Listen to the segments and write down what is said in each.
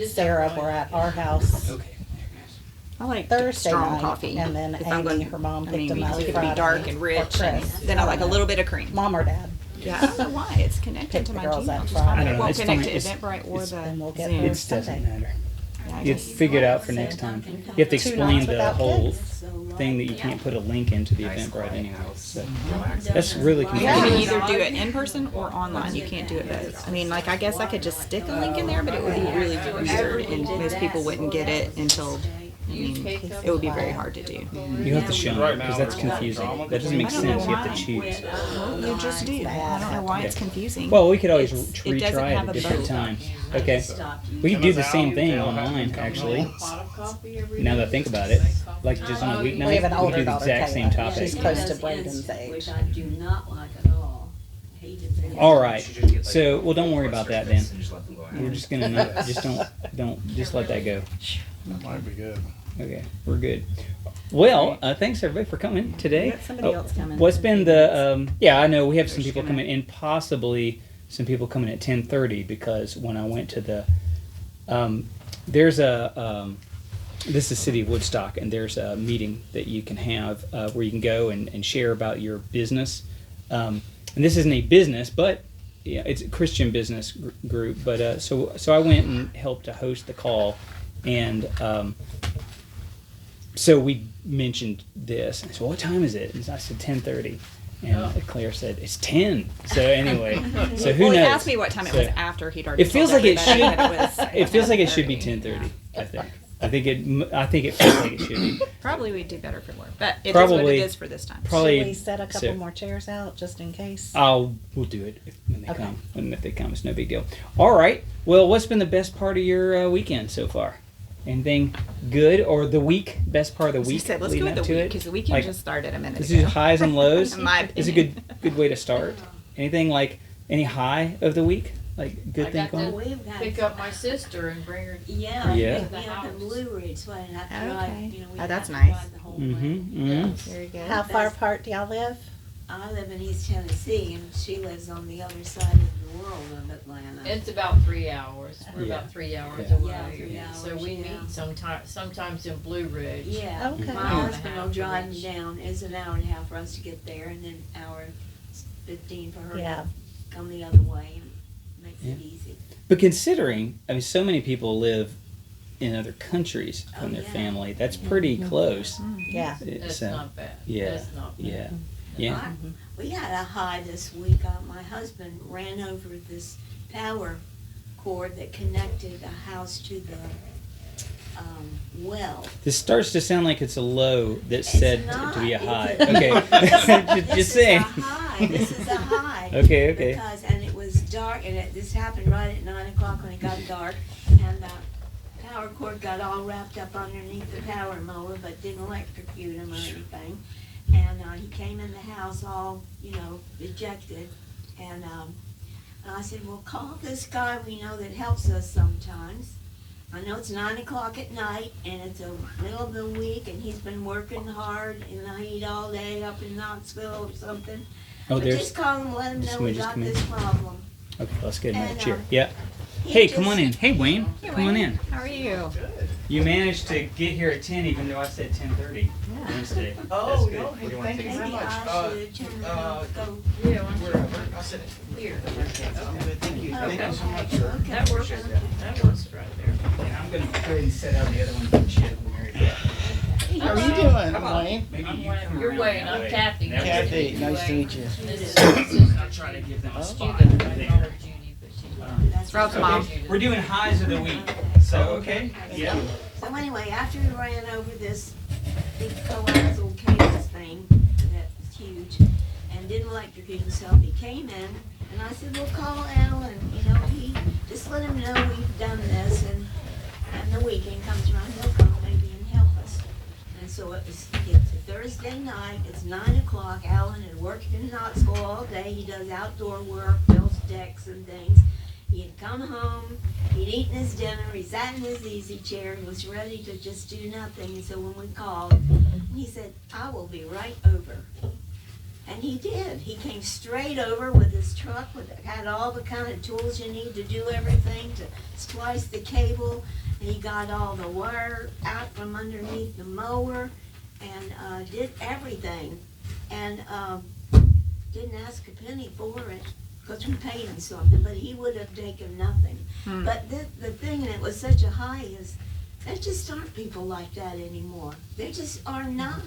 Sarah were at our house Okay. I like Thursday strong night, coffee. and then If I'm Amy, going, her mom, I picked mean, them up it could Friday be dark and for rich, and Chris. then I like a little bit of cream. Mom or dad. Yeah, I don't know why it's connected Pick to the my girls Gmail. up Just Friday. fine. I don't It know, won't it's connect funny. to Eventbrite or the And we'll get Zoom. her It doesn't Sunday. matter. Yeah, I You just- figure it out for next time. You have to 2 explain nights the without whole kids. thing that you can't put a link into the Eventbrite anyway. So that's really You can confusing. either do it in person or online. You can't do it both. I mean, like, I guess I could just stick a link in there, but it would be really weird, and most people wouldn't get it until, I mean, it would be very hard to do. You have to show them because that's confusing. That doesn't make I don't know sense. You have why. to choose. Well, you just do. I don't know why it's confusing. Well, we could always It doesn't retry it have at a different boat. times. Okay. We could do the same thing online, actually. Now that I think about it, like just on a weeknight, We have an we older could do the daughter, exact same Kayla. topic. She's close to Braden's age. Which I do not like at all. Hated it. All right. So, well, don't worry about that then. We're just gonna not, just let that go. That might be good. Okay, we're good. Well, thanks everybody for coming today. We got somebody else coming. What's been the? Yeah, I know we have some people coming in, possibly some people coming at 10:30 because when I went to the, there's a. This is City of Woodstock, and there's a meeting that you can have where you can go and share about your business. And this isn't a business, but yeah, it's a Christian business group. But so I went and helped to host the call, and so we mentioned this. And I said, "What time is it?" And I said 10:30, and Claire said it's 10. So anyway, so who Well, he knows? asked me what time it So- was after he'd already. It feels told like it everybody should. that it was. It feels like it should be 10:30. I think. I think it feels like it should be. Probably we'd do better if it were, but it is what Probably- it is for this time. Probably. Should we set a couple so- more chairs out just in case? We'll do it when they Okay. come. If they come, it's no big deal. All right. Well, what's been the best part of your weekend so far? Anything good or the week? Best part of the As you week? said, let's go leading with the up to week it? because the weekend Like, just started a minute This is ago. highs and lows. In my It's a opinion. good way to start. Anything like any high of the week? Like good I thing got going? to We've got. pick up my sister and bring her. Yeah. Yeah. We up in Blue Ridge, so I have to drive, Okay. you know, we Oh, have that's to nice. drive the whole way. Mm-hmm. Very good. How far apart do y'all live? I live in East Tennessee and she lives on the other side of the world of Atlanta. It's about 3 hours. We're Yeah. about 3 hours Yeah. away. Yeah, 3 So hours, we yeah. meet sometimes in Blue Ridge. Yeah, Okay. my Hour and a husband half will drive each. me down. It's an hour and a half for us to get there, and then hour 15 for her Yeah. to come the other way, and makes it Yeah. easy. But considering, I mean, so many people live in other countries from Oh, their yeah. family. That's pretty close. Yeah. That's So, not bad. yeah, That's not bad. yeah, yeah. We had a high this week. My husband ran over this power cord that connected a house to the well. This starts to sound like it's a low that's It's said not. to be a high. It's Okay, This just is saying. a high. This is a high. Okay, okay. Because, and it was dark, and this happened right at 9 o'clock when it got dark, and the power cord got all wrapped up underneath the power mower, but didn't electrocute him or anything. And he came in the house all, you know, ejected, and I said, well, call this guy we know that helps us sometimes. I know it's 9 o'clock at night, and it's the middle of the week, and he's been working hard in the heat all day up in Knoxville or something. Oh, But there's. just call him, let him know somebody we just got come in. this problem. Okay, let's get another And, chair. um, Yeah. He Hey, come just- on in. Hey, Wayne. Come on in. How are you? You managed to get here at 10, even though I said 10:30 Wednesday. Oh, That's good. no, What do you want thank to you take? Maybe very much. I should turn it off, go Yeah, why don't you- Wherever. I'll sit here. Thank you. Thank you so much, Okay, sir. okay. That works. That works right there. And I'm going to go ahead and set out the other one for Chip and Mary Beth. How are you doing, Wayne? Maybe I'm you Wayne. come You're around Wayne. that I'm way. Kathy. That way. Kathy, nice to meet you. This is I'll try to give them a spot Judy, there. but she's That's Rob's right. mom. We're doing highs of the week. So, okay? Yeah. So anyway, after he ran over this big coaxial cable thing, that's huge, and didn't electrocute himself, he came in, and I said, well, call Alan, you know, just let him know we've done this, and the weekend comes around, he'll come maybe and help us. And so it's Thursday night, it's 9 o'clock, Alan had worked in Knoxville all day, he does outdoor work, builds decks and things. He'd come home, he'd eaten his dinner, he sat in his easy chair and was ready to just do nothing. And so when we called, he said, I will be right over. And he did. He came straight over with his truck, had all the kind of tools you need to do everything, to splice the cable. And he got all the wire out from underneath the mower and did everything. And didn't ask a penny for it because we paid him something, but he would have taken nothing. But the thing that was such a high is there just aren't people like that anymore. They just are not.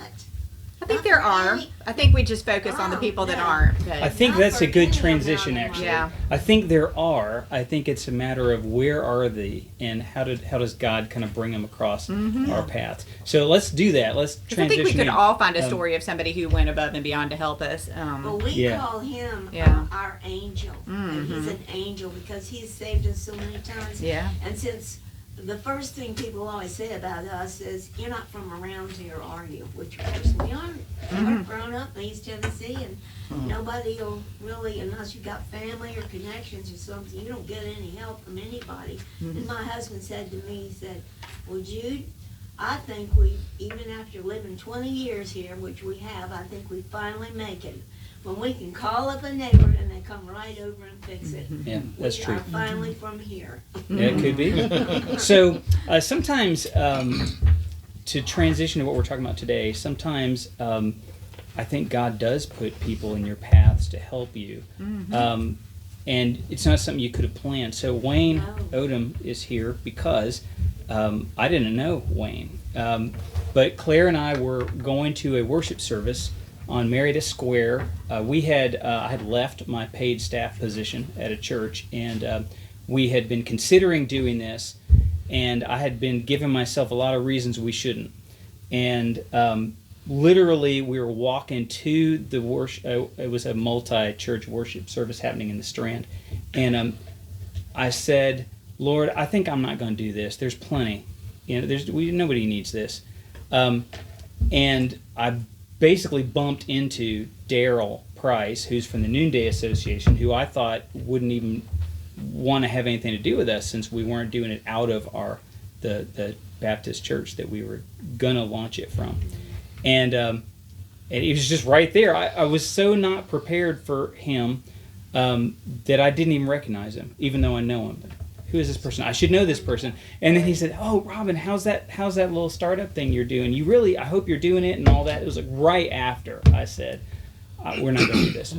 I think there are. I think we just focus on the people that aren't. I But think Not that's for a good any of them transition, anymore. actually. Yeah. I think there are. I think it's a matter of where are they and how does God kind of bring them across our paths. So let's do that. Let's 'cause I transition. think we could in. all find a story of somebody who went above and beyond to help us. Well, we Yeah. call him Yeah. our angel. And he's an angel because he's saved us so many times. Yeah. And since the first thing people always say about us is, you're not from around here, are you? Which of course we aren't. We're grown up in East Tennessee, and nobody will really, unless you got family or connections or something, you don't get any help from anybody. And my husband said to me, he said, well, Jude, I think we, even after living 20 years here, which we have, I think we finally make it. When we can call up a neighbor and they come right over and fix it. Yeah, that's We true. are finally from here. Yeah, it could be. So sometimes to transition to what we're talking about today, sometimes I think God does put people in your paths to help you. And it's not something you could have planned. So Wayne Odom is here because I didn't know Wayne. But Claire and I were going to a worship service on Marietta Square. I had left my paid staff position at a church, and we had been considering doing this, and I had been giving myself a lot of reasons we shouldn't. And literally, we were walking to the worship. It was a multi-church worship service happening in the Strand, and I said, "Lord, I think I'm not going to do this. There's plenty. Nobody needs this." And I basically bumped into Daryl Price, who's from the Noonday Association, who I thought wouldn't even want to have anything to do with us since we weren't doing it out of the Baptist church that we were gonna launch it from, and he was just right there. I was so not prepared for him that I didn't even recognize him, even though I know him. Who is this person? I should know this person. And then he said, "Oh, Robin, how's that little startup thing you're doing? I hope you're doing it and all that." It was like right after I said, "We're not going to do this."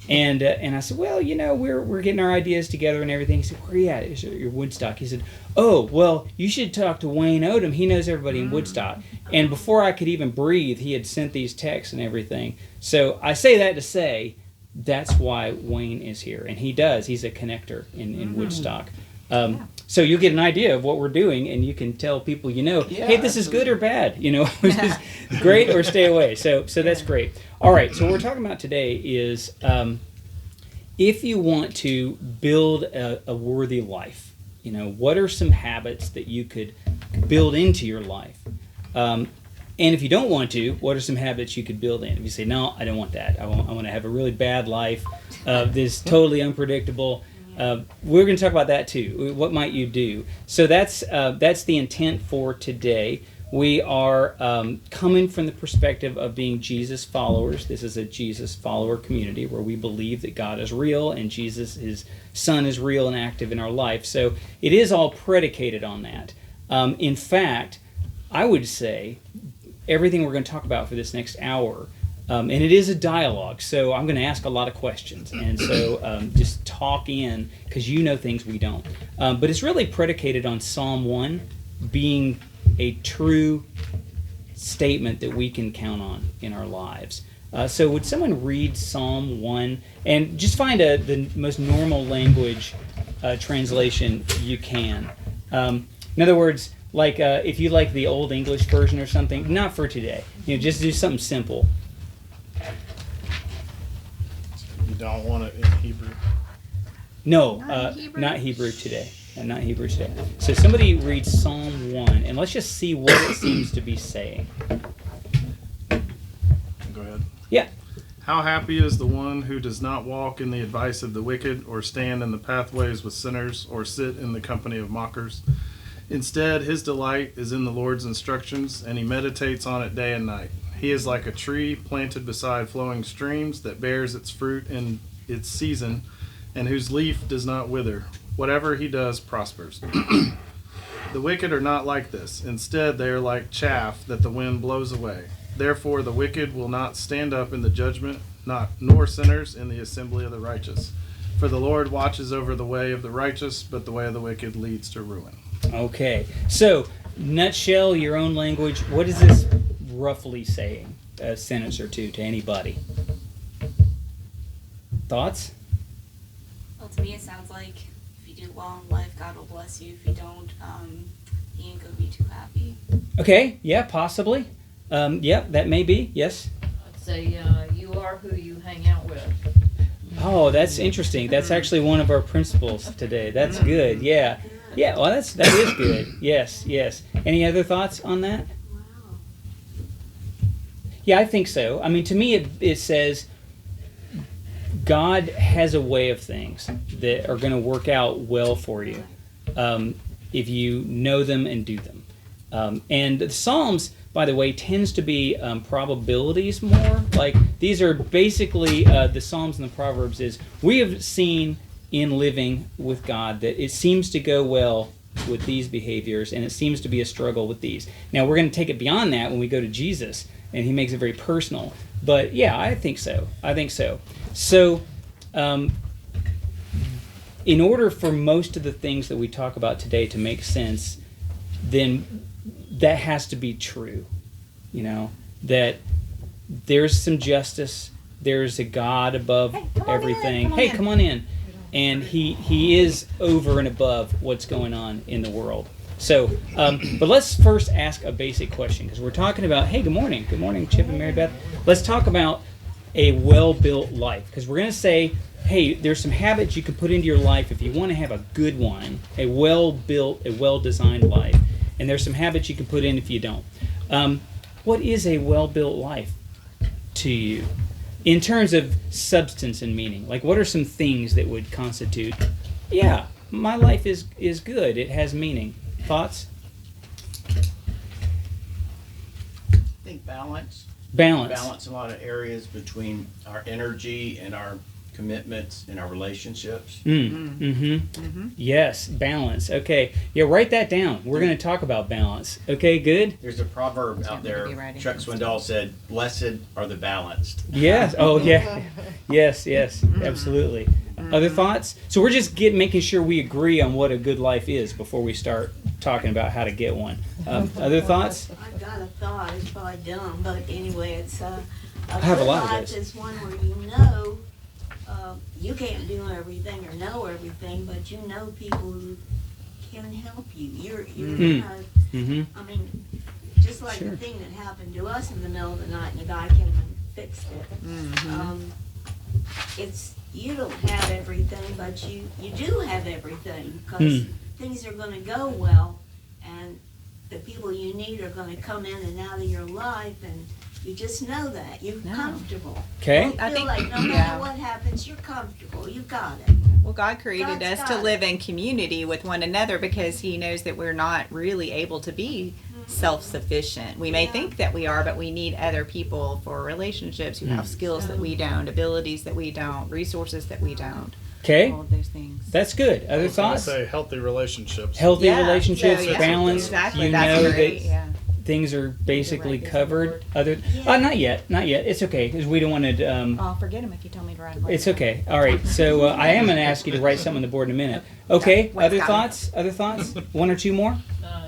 And I said, "Well, we're getting our ideas together and everything." He said, "Where are you at?" I said, "You're Woodstock." He said, "Oh, well, you should talk to Wayne Odom. He knows everybody in Woodstock." And before I could even breathe, he had sent these texts and everything. So I say that to say that's why Wayne is here, and he does. He's a connector in Woodstock. So you'll get an idea of what we're doing, and you can tell people, hey, this is good or bad, which is great or stay away. So that's great. All right, so what we're talking about today is if you want to build a worthy life, what are some habits that you could build into your life? And if you don't want to, what are some habits you could build in? If you say, no, I don't want that. I want to have a really bad life. This is totally unpredictable. We're going to talk about that too. What might you do? So that's the intent for today. We are coming from the perspective of being Jesus followers. This is a Jesus follower community where we believe that God is real and Jesus, his Son, is real and active in our life. So it is all predicated on that. In fact, I would say everything we're going to talk about for this next hour, and it is a dialogue, so I'm going to ask a lot of questions. And so just talk in, because you know things we don't. But it's really predicated on Psalm 1 being a true statement that we can count on in our lives. So would someone read Psalm 1 and just find the most normal language translation you can. In other words, like if you like the Old English version or something, not for today. Just do something simple. You don't want it in Hebrew. No, not Hebrew today. Not Hebrew today. So somebody read Psalm 1, and let's just see what it seems to be saying. Go ahead. Yeah. How happy is the one who does not walk in the advice of the wicked, or stand in the pathways with sinners, or sit in the company of mockers. Instead, his delight is in the Lord's instructions, and he meditates on it day and night. He is like a tree planted beside flowing streams that bears its fruit in its season, and whose leaf does not wither. Whatever he does prospers. The wicked are not like this. Instead, they are like chaff that the wind blows away. Therefore, the wicked will not stand up in the judgment, nor sinners in the assembly of the righteous. For the Lord watches over the way of the righteous, but the way of the wicked leads to ruin. Okay. So, nutshell, your own language. What is this roughly saying? A sentence or two to anybody. Thoughts? Well, to me, it sounds like if you do well in life, God will bless you. If you don't, He ain't gonna be too happy. Okay. Yeah, possibly. Yep, that may be. Yes. I'd say you are who you hang out with. Oh, that's interesting. That's actually one of our principles today. That's good. Yeah. Yeah, well, that is good. Yes, yes. Any other thoughts on that? Wow. Yeah, I think so. I mean, to me, it says God has a way of things that are going to work out well for you if you know them and do them. And the Psalms, by the way, tends to be probabilities more. Like, these are basically the Psalms and the Proverbs is, we have seen in living with God that it seems to go well with these behaviors, and it seems to be a struggle with these. Now, we're going to take it beyond that when we go to Jesus, and he makes it very personal. But yeah, I think so. I think so. So, in order for most of the things that we talk about today to make sense, then that has to be true. You know, that there's some justice, there's a God above everything. Hey, come on in. And he is over and above what's going on in the world. So, but let's first ask a basic question, because we're talking about, hey, good morning, Chip and Mary Beth. Let's talk about a well-built life, because we're going to say, hey, there's some habits you can put into your life if you want to have a good one, a well-built, a well-designed life, and there's some habits you can put in if you don't. What is a well-built life to you? In terms of substance and meaning, like what are some things that would constitute, yeah, my life is good, it has meaning. Thoughts? I think balance. Balance. Balance in a lot of areas between our energy and our commitments and our relationships. Yes, balance. Okay. Yeah, write that down. We're going to talk about balance. Okay, good? There's a proverb out there, Chuck Swindoll said, "Blessed are the balanced." Yes. Oh, yeah. Yes, absolutely. Other thoughts? So we're just making sure we agree on what a good life is before we start talking about how to get one. Other thoughts? I've got a thought, it's probably dumb, but anyway, it's a have a good lot of life those. is one where you know you can't do everything or know everything, but you know people who can help you. You're Mm-hmm. I mean, just like Sure. the thing that happened to us in the middle of the night, and the guy came and fixed it. It's you don't have everything, but you do have everything, because things are going to go well, and the people you need are going to come in and out of your life, and you just know that you're comfortable. Okay. You I feel think- like no matter yeah. what happens, you're comfortable. You got it. Well, God created God's us to got live in community with one another because He knows that we're not really able to be self-sufficient. We may Yeah. think that we are, but we need other people for relationships who have skills that we don't, abilities that we don't, resources that we don't. Okay. All of those things. That's good. Other I was gonna thoughts? say healthy relationships. Healthy Yeah, relationships, so, yeah, balance. Exactly. You That's know great. that Yeah. things are basically Right, is the covered. word. Other, Yeah. not yet. It's okay, because we don't want to. I'll forget him if you tell me to write him. It's okay. All right. So I am going to ask you to write something on the board in a minute. Okay. What's Other coming? thoughts? Other thoughts? One or two more?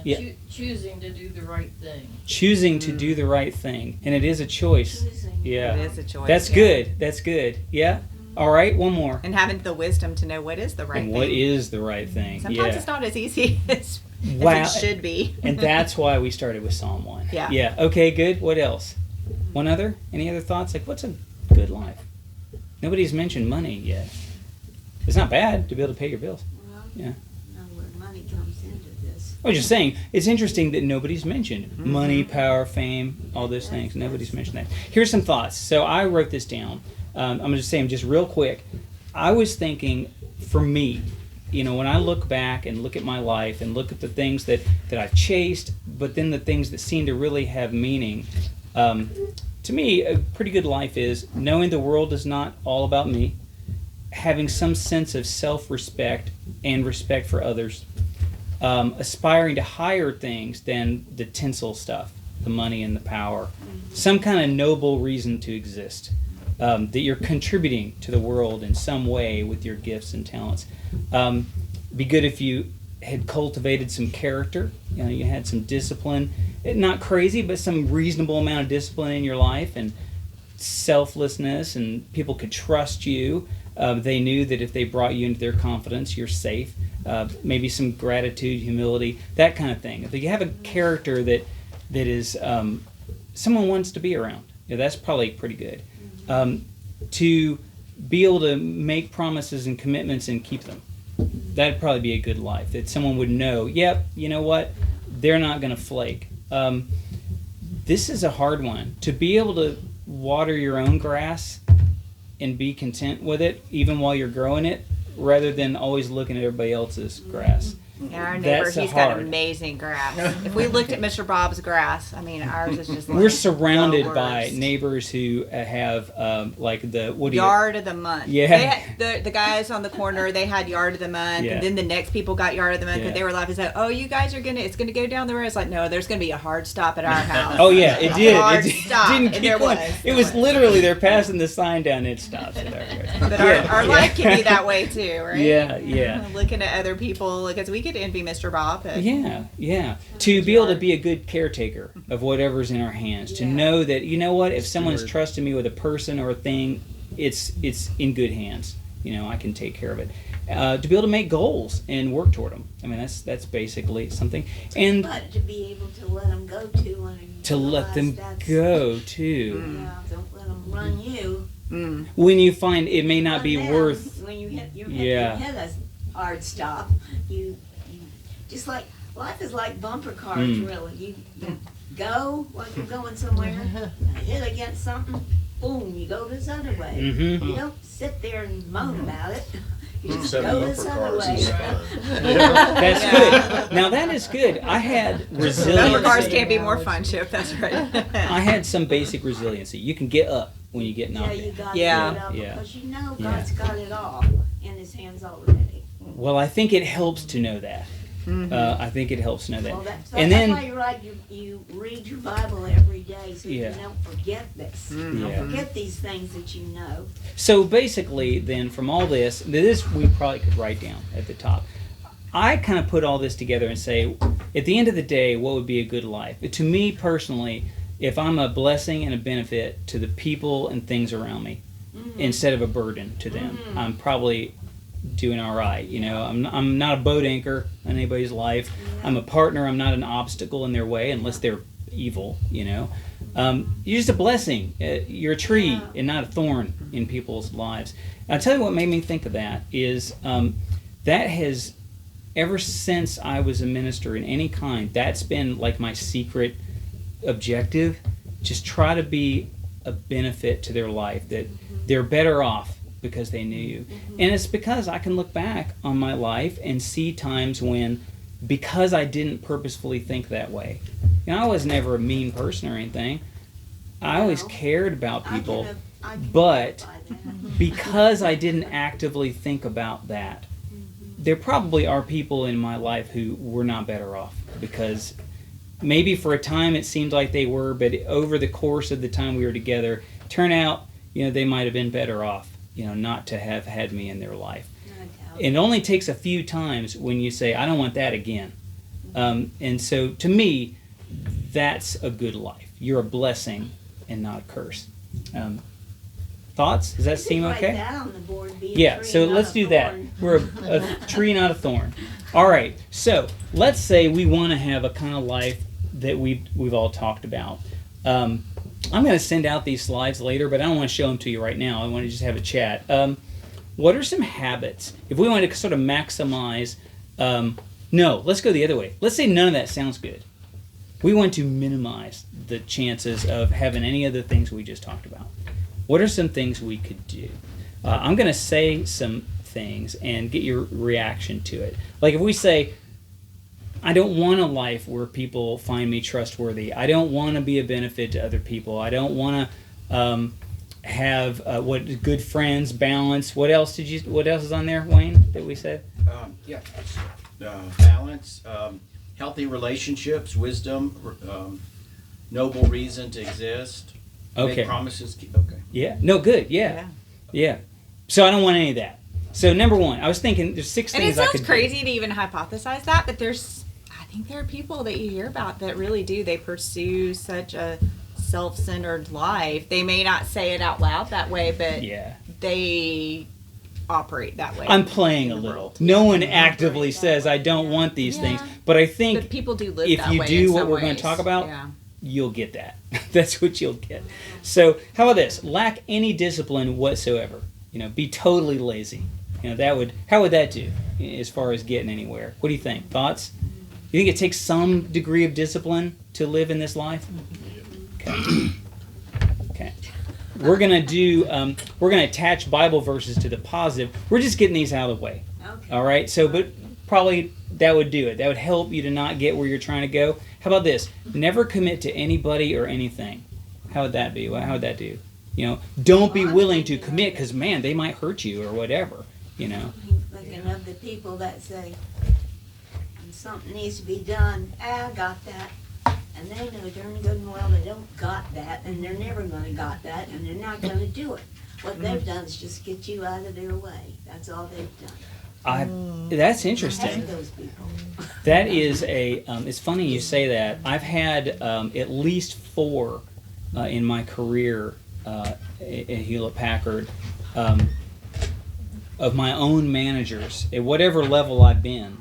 Yeah. Choosing to do the right thing. Choosing to do the right thing, and it is a choice. Choosing. Yeah. It is a choice. That's yeah. good. That's good. Yeah. All right. One more. And having the wisdom to know what is the right And thing. what is the right thing? Sometimes Yeah. it's not as easy as Wow. it should be. And that's why we started with Psalm 1. Yeah. Yeah. Okay, good. What else? One other? Any other thoughts? Like, what's a good life? Nobody's mentioned money yet. It's not bad to be able to pay your bills. Well, Yeah. know where money comes into this. I was just saying, it's interesting that nobody's mentioned money, power, fame, all those things. Nobody's mentioned that. Here's some thoughts. So I wrote this down. I'm going to say them just real quick. I was thinking, for me, you know, when I look back and look at my life and look at the things that I've chased, but then the things that seem to really have meaning, to me, a pretty good life is knowing the world is not all about me, having some sense of self-respect and respect for others, aspiring to higher things than the tinsel stuff, the money and the power, some kind of noble reason to exist, that you're contributing to the world in some way with your gifts and talents. Be good if you had cultivated some character, you had some discipline, not crazy, but some reasonable amount of discipline in your life, and selflessness, and people could trust you. They knew that if they brought you into their confidence, you're safe. Maybe some gratitude, humility, that kind of thing. If you have a character that is someone wants to be around, that's probably pretty good. To be able to make promises and commitments and keep them, that'd probably be a good life. That someone would know, yep, you know what, they're not going to flake. This is a hard one. To be able to water your own grass and be content with it, even while you're growing it, rather than always looking at everybody else's grass. Yeah, our neighbor, That's he's got hard. amazing grass. If we looked at Mr. Bob's grass, I mean, ours is just like We're surrounded the by worst. neighbors who have like the what do you? Yard of the month. Yeah. They had, the guys on the corner, they had yard of the month, Yeah. and then the next people got yard of the month, Yeah. and they were laughing. Like, oh, you guys are it's gonna go down the road. It's like, no, there's gonna be a hard stop at our house. Oh yeah, it did. Hard It stop, didn't and keep there going. was. It was literally they're passing the sign down. It stops. But our life can be that way too, right? Yeah. Looking at other people, because we could envy Mr. Bob. But Yeah. To be able to be a good caretaker of whatever's in our hands, to know that, you know what, if someone's trusting me with a person or a thing, it's in good hands. I can take care of it. To be able to make goals and work toward them. I mean, that's basically something. And But to be able to let them go to when you to let them realize that's- go too. Yeah, don't let them run you. When you find it may not Run be them. worth. When you hit Yeah. a hard stop, you just like life is like bumper cars, really. You go like you're going somewhere, hit against something, boom, you go this other way. Mhm. You don't sit there and moan about it. You just Seven go bumper this other cars way. is fun. That's good. Now that is good. I had Bumper resiliency. cars can't be more fun, Chip. That's right. I had some basic resiliency. You can get up when you get Yeah, knocked you down. got to Yeah. get it up Yeah. because you know Yeah. God's got it all in His hands already. Well, I think it helps to know that. I think it helps to know that. Well, that's And why then, you're right. You read your Bible every day so Yeah. you don't forget this. Yeah. Don't forget these things that you know. so basically, then from all this we probably could write down at the top. I kind of put all this together and say, at the end of the day, what would be a good life? To me personally, if I'm a blessing and a benefit to the people and things around me, instead of a burden to them, I'm probably doing all right. I'm not a boat anchor in anybody's life. I'm a partner. I'm not an obstacle in their way unless they're evil. You're just a blessing. You're a tree and not a thorn in people's lives. And I'll tell you what made me think of that is that has, ever since I was a minister in any kind, that's been like my secret objective. Just try to be a benefit to their life, that they're better off because they knew you. And it's because I can look back on my life and see times when, because I didn't purposefully think that way. I was never a mean person or anything. I always cared about people, I can but verify that. because I didn't actively think about that, there probably are people in my life who were not better off, because maybe for a time it seemed like they were, but over the course of the time we were together, turn out, they might have been better off, not to have had me in their life. It only takes a few times when you say, I don't want that again. And so to me, that's a good life. You're a blessing and not a curse. Thoughts? Does that You seem could okay? Write that on the board, be a Yeah, tree, so not let's a do that. thorn. We're a tree, not a thorn. All right, so let's say we want to have a kind of life that we've all talked about. I'm going to send out these slides later, but I don't want to show them to you right now. I want to just have a chat. What are some habits, if we want to sort of maximize, no, let's go the other way. Let's say none of that sounds good. We want to minimize the chances of having any of the things we just talked about. What are some things we could do? I'm going to say some things and get your reaction to it. Like if we say, I don't want a life where people find me trustworthy. I don't want to be a benefit to other people. I don't want to have good friends, balance. What else is on there, Wayne, that we said? Yeah. Balance, healthy relationships, wisdom, noble reason to exist. Okay. Make promises. Okay. Yeah. No, good. Yeah. Yeah. So I don't want any of that. So number one, I was thinking there's 6 And it things I sounds could crazy to even hypothesize that, but I think there are people that you hear about that really do. They pursue such a self-centered life. They may not say it out loud that way, but Yeah. they operate that way. I'm playing a little. No one actively says I don't want these things, but I think But people do live if that you way do in what some we're going ways. to talk about, Yeah. you'll get that. That's what you'll get. So how about this? Lack any discipline whatsoever. Be totally lazy. How would that do as far as getting anywhere? What do you think? Thoughts? You think it takes some degree of discipline to live in this life? Okay. Okay. We're gonna attach Bible verses to the positive. We're just getting these out of the way. Okay. All right. So, but probably that would do it. That would help you to not get where you're trying to go. How about this? Never commit to anybody or anything. How would that be? How would that do? Don't be willing to commit because man, they might hurt you or whatever. I'm thinking of the people that say, when something needs to be done, I got that. And they know darn good and well they don't got that, and they're never going to got that, and they're not going to do it. What they've done is just get you out of their way. That's all they've done. That's I interesting. hate those people. That is it's funny you say that. I've had at least 4 in my career at Hewlett Packard of my own managers at whatever level I've been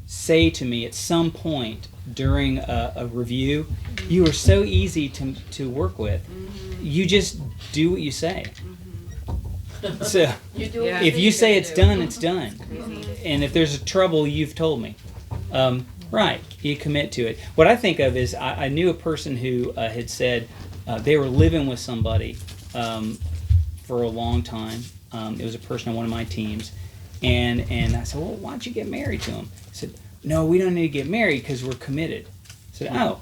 say to me at some point during a review, you are so easy to work with. You just do what you say. So You do Yeah. if you say it's do. done, it's done. And if there's trouble, you've told me. Right, you commit to it. What I think of is I knew a person who had said they were living with somebody for a long time. It was a person on one of my teams. And I said, well, why don't you get married to him? He said, no, we don't need to get married because we're committed. I said, oh,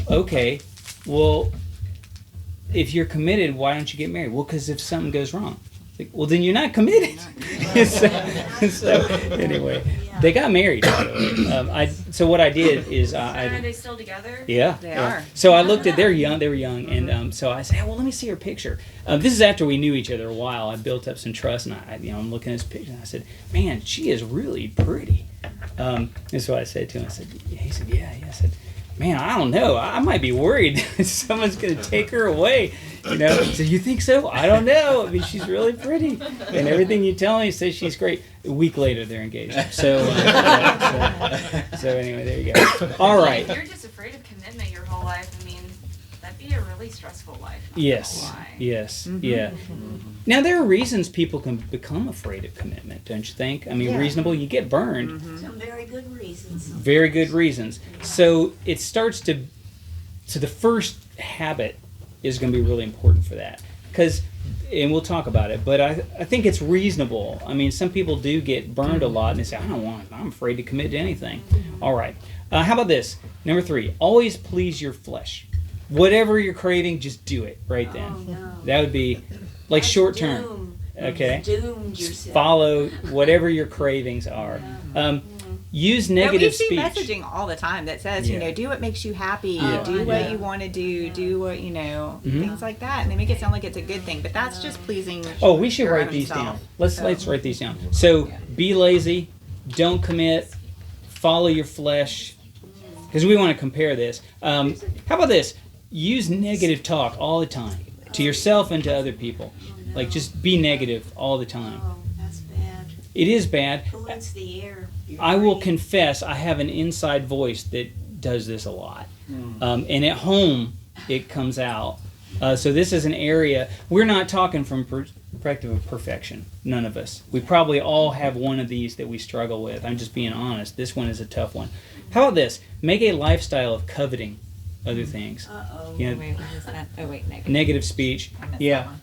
okay. Well, if you're committed, why don't you get married? Well, because if something goes wrong. Like, well, then you're not committed. so anyway, they got married. By the way. So what I did is Are they still together? yeah, They yeah. are. So I looked at they were young, and so I said, well, let me see her picture. This is after we knew each other a while. I built up some trust, and I'm looking at his picture, and I said, man, she is really pretty. And so I said to him, I said, he said, yeah. I said, man, I don't know. I might be worried that someone's going to take her away. So you think so? I don't know. I mean, she's really pretty, and everything you tell me says she's great. A week later, they're engaged. So anyway, there you go. All right. If you're just afraid of commitment your whole life, I mean, that'd be a really stressful life. not gonna Yes. lie. Yes. Yeah. Now there are reasons people can become afraid of commitment, don't you think? I mean, Yeah. reasonable. You get burned. Some very good reasons. Very good reasons. So it starts to. So the first habit is going to be really important for that, because, and we'll talk about it. But I think it's reasonable. I mean, some people do get burned a lot, and they say, I don't want. I'm afraid to commit to anything. All right. How about this? Number 3. Always please your flesh. Whatever you're craving, just do it right then. Oh, no. That would be like That's short term. doom. Okay. You've doomed Just yourself. follow whatever your cravings are. Use negative we see speech. messaging all the time that says, Yeah. do what makes you happy, Yeah. do what Yeah. you want to do what, Mm-hmm. things like that. And they make it sound like it's a good thing, but that's just pleasing. Oh, we should your write own these self. down. Let's write these down. So be lazy, don't commit, follow your flesh, because we want to compare this. How about this? Use negative talk all the time to yourself and to other people. Like just be negative all the time. Oh, that's bad. It is bad. Pollutes the air. Your I will brain. confess I have an inside voice that does this a lot. And at home, it comes out. So this is an area, we're not talking from perspective of perfection. None of us. We probably all have one of these that we struggle with. I'm just being honest. This one is a tough one. How about this? Make a lifestyle of coveting other things. Uh-oh. You know, Wait, what is that? Oh, wait, negative. negative speech. I missed Yeah. that one.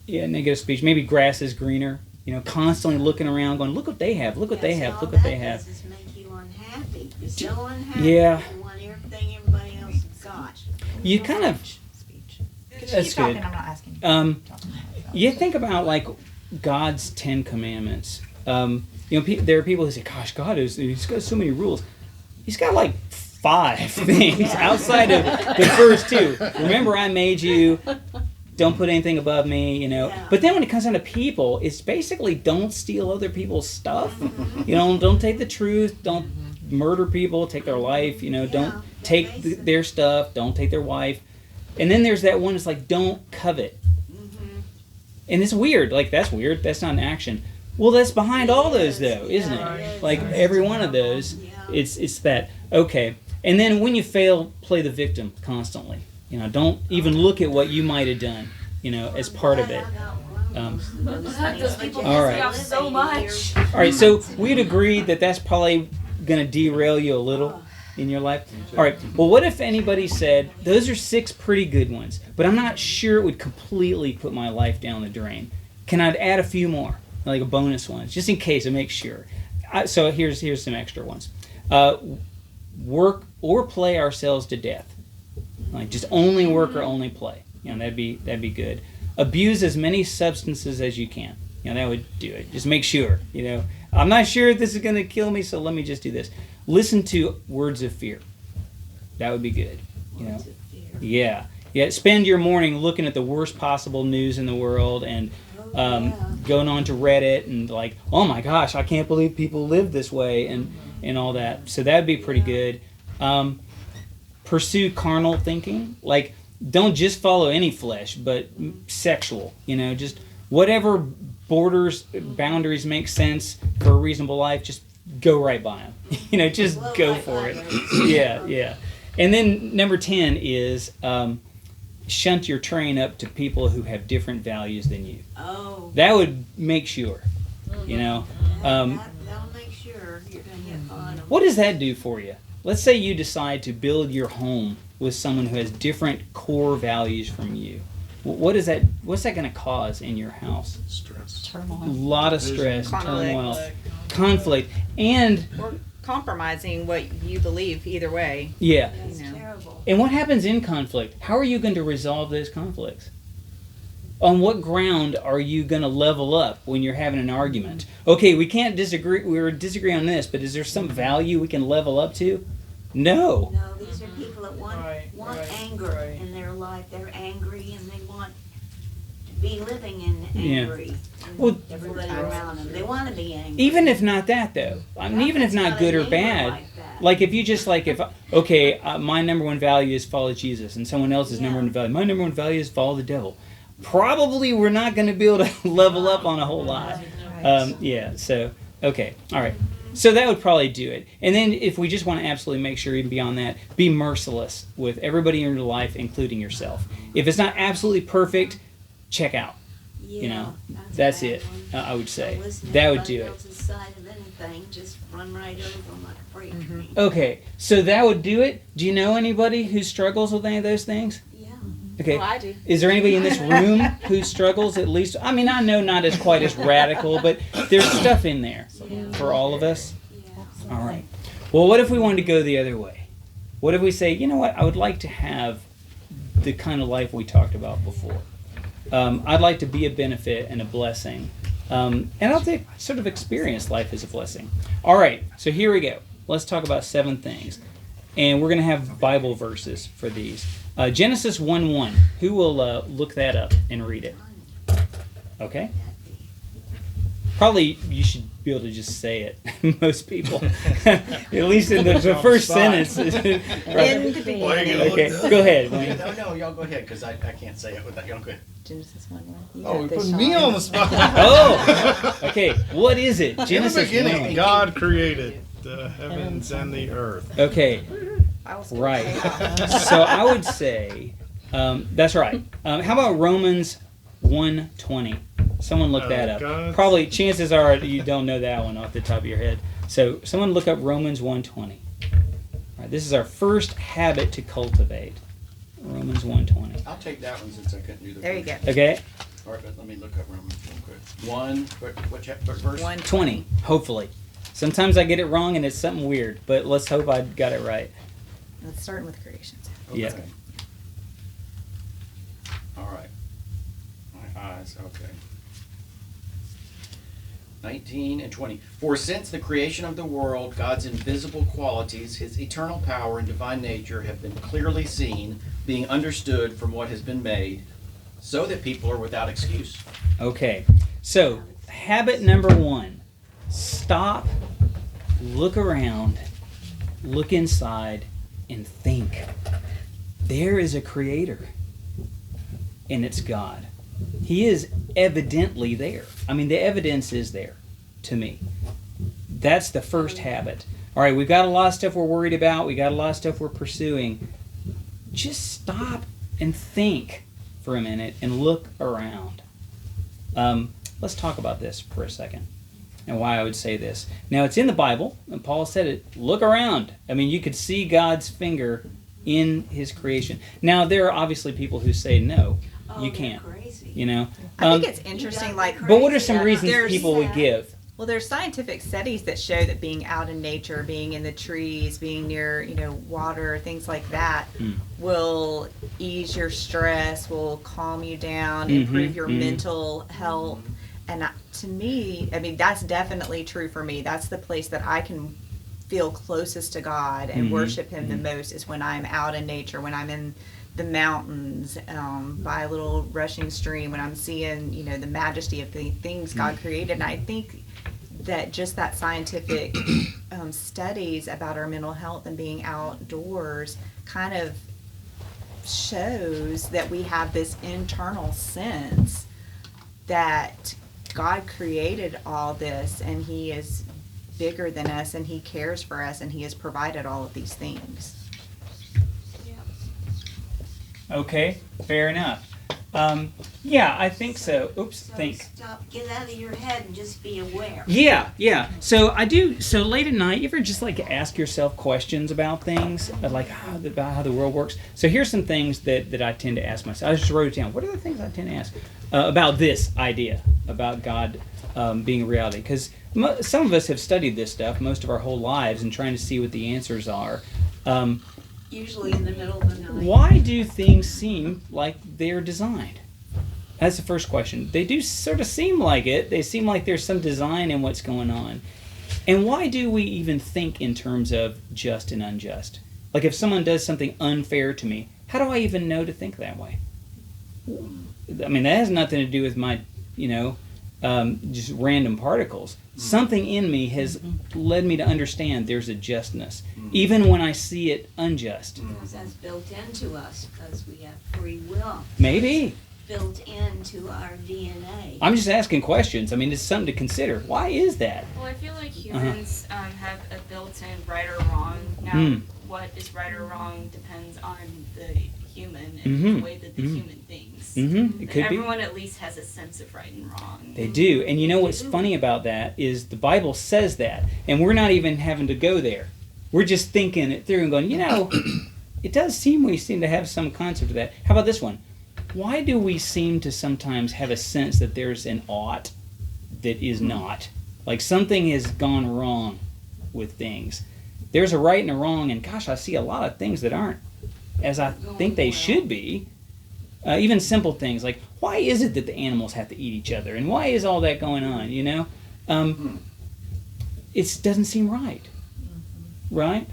Yeah, negative speech. Maybe grass is greener. Constantly looking around going, look what they have, look what they Yes, have, all look what that they have. does is make you unhappy. you're so unhappy. Yeah. You want everything everybody else has got. You kind of Speech. That's Keep talking, good. I'm not asking. You think about like God's 10 Commandments. You know, there are people who say, "Gosh, He's got so many rules." He's got like 5 things outside of the first 2. Remember, I made you. Don't put anything above me. You know. Yeah. But then when it comes down to people, it's basically don't steal other people's stuff. You know, don't take the truth. Don't murder people. Take their life. You know, Yeah, don't they're take basic. their stuff. Don't take their wife. And then there's that one that's like, don't covet. And it's weird. Like, that's weird. That's not an action. Well, that's behind all those, though, isn't it? Like, every one of those, it's that. Okay. And then when you fail, play the victim constantly. You know, don't even look at what you might have done, you know, as part of it. Those people All piss me right. off so much. All right, so we'd agree that that's probably going to derail you a little in your life. All right, well, what if anybody said, those are 6 pretty good ones, but I'm not sure it would completely put my life down the drain. Can I add a few more, like a bonus ones, just in case I make sure? So here's some extra ones. Work or play ourselves to death. Like just only work or only play. You know, that'd be good. Abuse as many substances as you can. You know, that would do it. Just make sure, you know. I'm not sure if this is going to kill me, so let me just do this. Listen to words of fear. That would be good. You know. Yeah. Yeah, spend your morning looking at the worst possible news in the world and going on to Reddit and like, oh my gosh, I can't believe people live this way and all that. So that'd be pretty good. Pursue carnal thinking. Like, don't just follow any flesh, but sexual. You know, just whatever boundaries make sense for a reasonable life, just go right by them. You know, just go for it. Yeah, yeah. And then number 10 is shunt your train up to people who have different values than you. Oh. That would make sure, you know. That'll make sure you're going to get caught. What does that do for you? Let's say you decide to build your home with someone who has different core values from you. What's that going to cause in your house? Stress. A lot of stress, Conflict. turmoil, conflict, and Or compromising what you believe either way. yeah. That's You know. terrible. And what happens in conflict? How are you going to resolve those conflicts? On what ground are you going to level up when you're having an argument? Okay, we can't disagree. We're disagreeing on this, but is there some value we can level up to? No. No, these are people that want Right, anger right. in their life. They're angry and they want to be living in Yeah. angry. And Well, everybody around them, they want to be angry. even if not that, though. I mean, even if not good or bad. Like if you just like my number one value is follow Jesus, and someone else's number one value, my number one value is follow the devil. Probably we're not going to be able to level up on a whole lot. Yeah. So okay. All right. So that would probably do it. And then if we just want to absolutely make sure, even beyond that, be merciless with everybody in your life, including yourself. If it's not absolutely perfect, check out. Yeah, You know, a that's bad it. one. I would say Don't listen to that would anybody do it. else's side of anything, just run right over them like a freight train. Okay, so that would do it. Do you know anybody who struggles with any of those things? Yeah. Okay. Well, I do. Is there anybody in this room who struggles at least? I mean, I know not as quite as radical, but there's stuff in there for all of us. Yeah. All right. Well, what if we wanted to go the other way? What if we say, you know what, I would like to have the kind of life we talked about before. I'd like to be a benefit and a blessing. And I'll sort of experience life as a blessing. All right, so here we go. Let's talk about 7 things. And we're going to have Bible verses for these. Genesis 1:1. Who will look that up and read it? Okay. Probably you should be able to just say it. Most people. At least in the first sentence. In the beginning. Okay, go ahead, Wayne. No, y'all go ahead, because I can't say it without, y'all go ahead. Genesis 1:1. Oh, we put me on the spot. Oh, okay. What is it? In the Genesis beginning, 1. God created the heavens and the earth. Okay, I was right. So I would say, that's right. How about Romans 1:20? Someone look that up. God's- Probably, chances are you don't know that one off the top of your head. So someone look up Romans 1:20. All right, this is our first habit to cultivate. Romans 1:20. I'll take that one since I couldn't do the. There you go. Okay, All right, but let me look up Romans real quick. What verse? 1:20. 20. Hopefully. Sometimes I get it wrong and it's something weird, but let's hope I got it right. It's starting with creation. Yeah. Okay. All right. My eyes, okay. 19 and 20. For since the creation of the world, God's invisible qualities, his eternal power and divine nature have been clearly seen, being understood from what has been made, so that people are without excuse. Okay. So, habit number 1. Stop, look around, look inside, and think. There is a creator, and it's God. He is evidently there. I mean, the evidence is there to me. That's the first habit. All right, we've got a lot of stuff we're worried about. We got a lot of stuff we're pursuing. Just stop and think for a minute and look around. Let's talk about this for a second and why I would say this. Now, it's in the Bible, and Paul said it. Look around. I mean, you could see God's finger in his creation. Now, there are obviously people who say, no, you can't. Crazy. You know? I think it's interesting, like, But what are some reasons There's- people would give? well, there's scientific studies that show that being out in nature, being in the trees, being near, water, things like that, will ease your stress, will calm you down, improve your mental health. And to me, I mean, that's definitely true for me. That's the place that I can feel closest to God and worship Him the most, is when I'm out in nature, when I'm in the mountains, by a little rushing stream, when I'm seeing, the majesty of the things God created. And I think that just that scientific studies about our mental health and being outdoors kind of shows that we have this internal sense that God created all this, and He is bigger than us, and He cares for us, and He has provided all of these things. Okay, fair enough. Yeah, I think so. Oops, think. Stop, get out of your head and just be aware. Yeah. So I do. So late at night, you ever just like ask yourself questions about things, about how the world works? So here's some things that I tend to ask myself. I just wrote it down. What are the things I tend to ask about this idea about God being a reality? Because some of us have studied this stuff most of our whole lives and trying to see what the answers are. Usually in the middle of the night. Why do things seem like they're designed? That's the first question. They do sort of seem like it. They seem like there's some design in what's going on. And why do we even think in terms of just and unjust? Like if someone does something unfair to me, how do I even know to think that way? I mean, that has nothing to do with my, just random particles. Something in me has led me to understand there's a justness, even when I see it unjust. Because that's built into us, because we have free will. Maybe. Built into our DNA. I'm just asking questions. I mean, it's something to consider. Why is that? Well, I feel like humans have a built-in right or wrong. Now, what is right or wrong depends on the human and the way that the human thinks. It could be. Everyone at least has a sense of right and wrong. They do. And you know what's funny about that is the Bible says that, and we're not even having to go there. We're just thinking it through and going, it does seem we seem to have some concept of that. How about this one? Why do we seem to sometimes have a sense that there's an ought that is not? Like something has gone wrong with things. There's a right and a wrong, and gosh, I see a lot of things that aren't as I think they should be. Even simple things like, why is it that the animals have to eat each other? And why is all that going on, It doesn't seem right. Right?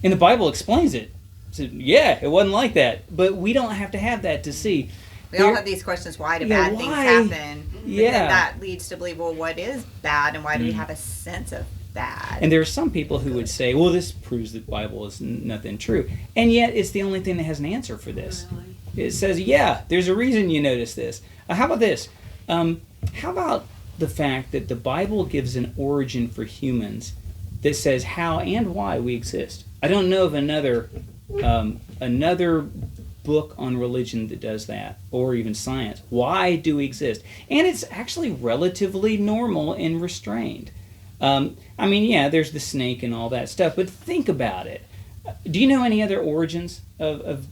And the Bible explains it. So, yeah, it wasn't like that. But we don't have to have that to see. We all have these questions, why do bad things happen? But then that leads to believe, well, what is bad, and why do we have a sense of bad? And there are some people who would say, well, this proves that the Bible is nothing true. And yet it's the only thing that has an answer for this. Really? It says, yeah, there's a reason you notice this. How about this? How about the fact that the Bible gives an origin for humans that says how and why we exist? I don't know of another book on religion that does that, or even science. Why do we exist? And it's actually relatively normal and restrained. There's the snake and all that stuff, but think about it. Do you know any other origins of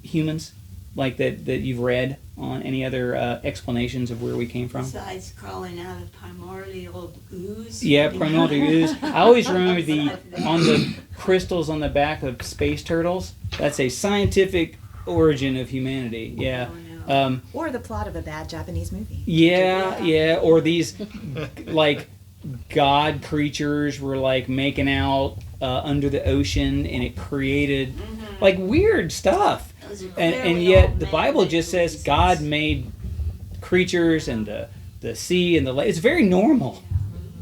humans? like that you've read on any other explanations of where we came from? Besides crawling out of primordial ooze. Yeah, primordial ooze. I always remember on the crystals on the back of space turtles. That's a scientific origin of humanity. Yeah. Or the plot of a bad Japanese movie. Yeah. Or these like god creatures were like making out under the ocean, and it created like weird stuff. And yet the Bible just says God made creatures and the sea and the lake. It's very normal,